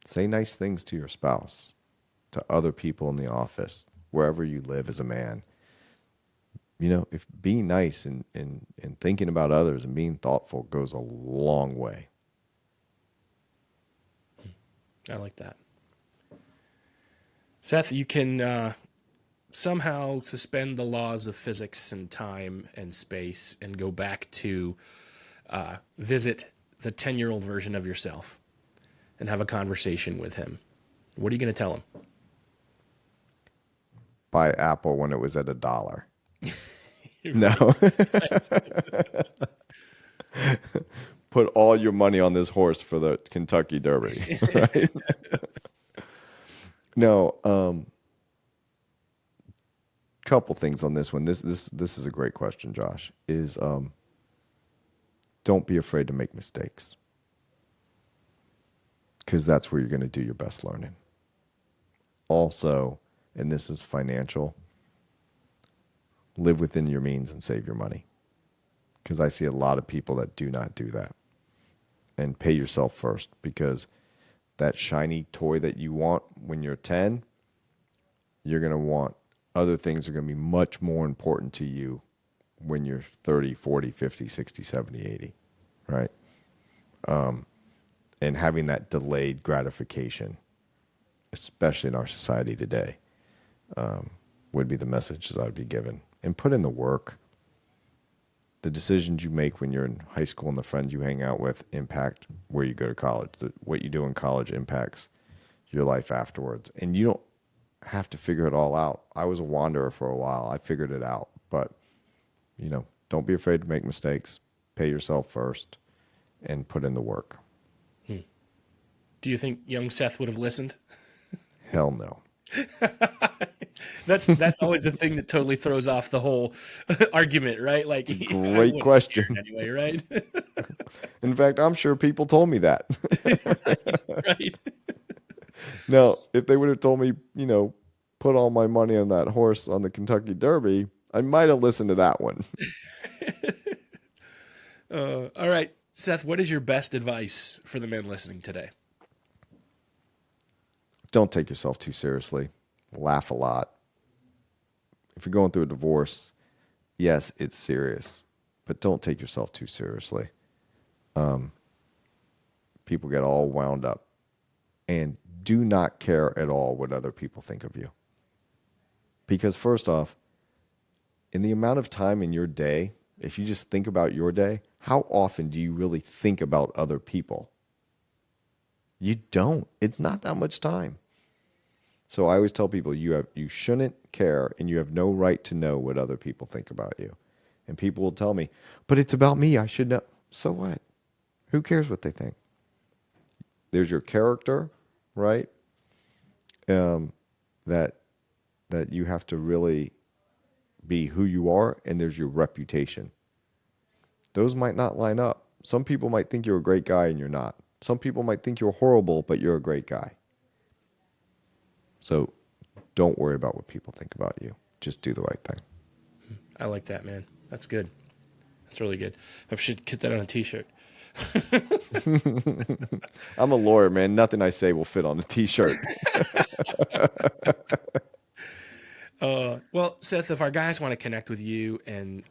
Say nice things to your spouse, to other people in the office, wherever you live as a man. If being nice and thinking about others and being thoughtful goes a long way. I like that. Seth, you can somehow suspend the laws of physics and time and space and go back to visit the 10-year-old version of yourself and have a conversation with him. What are you going to tell him? Buy Apple when it was at $1. No. Put all your money on this horse for the Kentucky Derby. Right? No. Couple things on this one. This is a great question, Josh. Is don't be afraid to make mistakes, because that's where you're going to do your best learning. Also, and this is financial, live within your means and save your money, because I see a lot of people that do not do that. And pay yourself first, because that shiny toy that you want when you're 10, you're going to want other things are going to be much more important to you when you're 30, 40, 50, 60, 70, 80, right? and having that delayed gratification, especially in our society today, would be the messages I'd be given. And put in the work. The decisions you make when you're in high school and the friends you hang out with impact where you go to college. What you do in college impacts your life afterwards. And you don't have to figure it all out. I was a wanderer for a while. I figured it out. But, don't be afraid to make mistakes. Pay yourself first and put in the work. Do you think young Seth would have listened? Hell no. That's always the thing that totally throws off the whole argument, right? Like, great question. Anyway, right? In fact, I'm sure people told me that. Right. Now, if they would have told me, put all my money on that horse on the Kentucky Derby, I might have listened to that one. All right, Seth, what is your best advice for the men listening today? Don't take yourself too seriously. Laugh a lot. If you're going through a divorce, yes, it's serious, but don't take yourself too seriously. People get all wound up and do not care at all what other people think of you. Because first off, in the amount of time in your day, if you just think about your day, how often do you really think about other people? You don't. It's not that much time. So I always tell people you shouldn't care and you have no right to know what other people think about you. And people will tell me, but it's about me. I should know. So what? Who cares what they think? There's your character, right? That you have to really be who you are, and there's your reputation. Those might not line up. Some people might think you're a great guy and you're not. Some people might think you're horrible, but you're a great guy. So don't worry about what people think about you. Just do the right thing. I like that, man. That's good. That's really good. I should get that on a t-shirt. I'm a lawyer, man. Nothing I say will fit on a t-shirt. Well, Seth, if our guys want to connect with you and,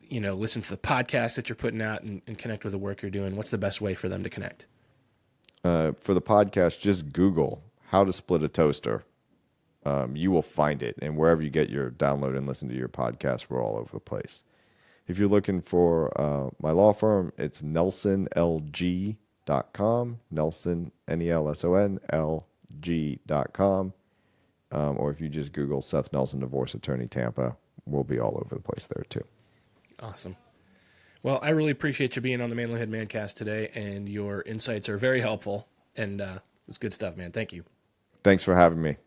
listen to the podcast that you're putting out and connect with the work you're doing, what's the best way for them to connect? For the podcast, just Google how to split a toaster. You will find it. And wherever you get your download and listen to your podcast, we're all over the place. If you're looking for my law firm, it's nelsonlg.com, Nelson, NELSONLG.com. Or if you just Google Seth Nelson, Divorce Attorney, Tampa, we'll be all over the place there too. Awesome. Well, I really appreciate you being on the Manlihood Mancast today, and your insights are very helpful, and it's good stuff, man. Thank you. Thanks for having me.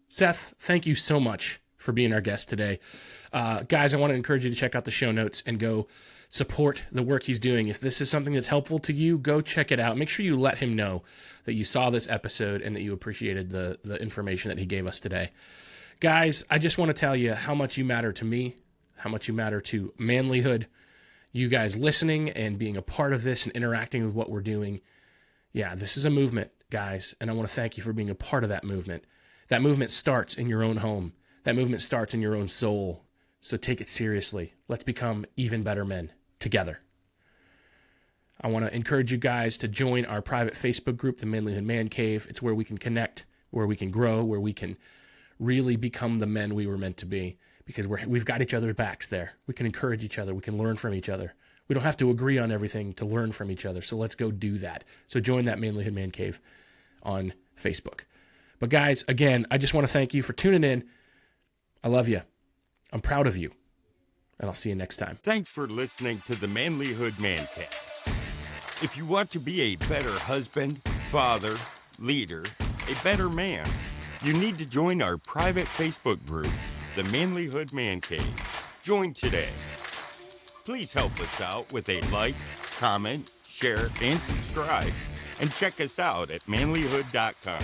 Seth, thank you so much for being our guest today. Guys, I want to encourage you to check out the show notes and go support the work he's doing. If this is something that's helpful to you, go check it out. Make sure you let him know that you saw this episode and that you appreciated the information that he gave us today. Guys, I just want to tell you how much you matter to me, how much you matter to Manlihood. You guys listening and being a part of this and interacting with what we're doing. Yeah, this is a movement, guys, and I want to thank you for being a part of that movement. That movement starts in your own home. That movement starts in your own soul. So take it seriously. Let's become even better men together. I want to encourage you guys to join our private Facebook group, the Manlihood Man Cave. It's where we can connect, where we can grow, where we can really become the men we were meant to be, because we've got each other's backs there. We can encourage each other. We can learn from each other. We don't have to agree on everything to learn from each other. So let's go do that. So join that Manlihood Man Cave on Facebook. But guys, again, I just want to thank you for tuning in. I love you. I'm proud of you. And I'll see you next time. Thanks for listening to the Manlihood Mancast. If you want to be a better husband, father, leader, a better man, you need to join our private Facebook group, the Manlihood Man Cave. Join today. Please help us out with a like, comment, share, and subscribe. And check us out at manlihood.com.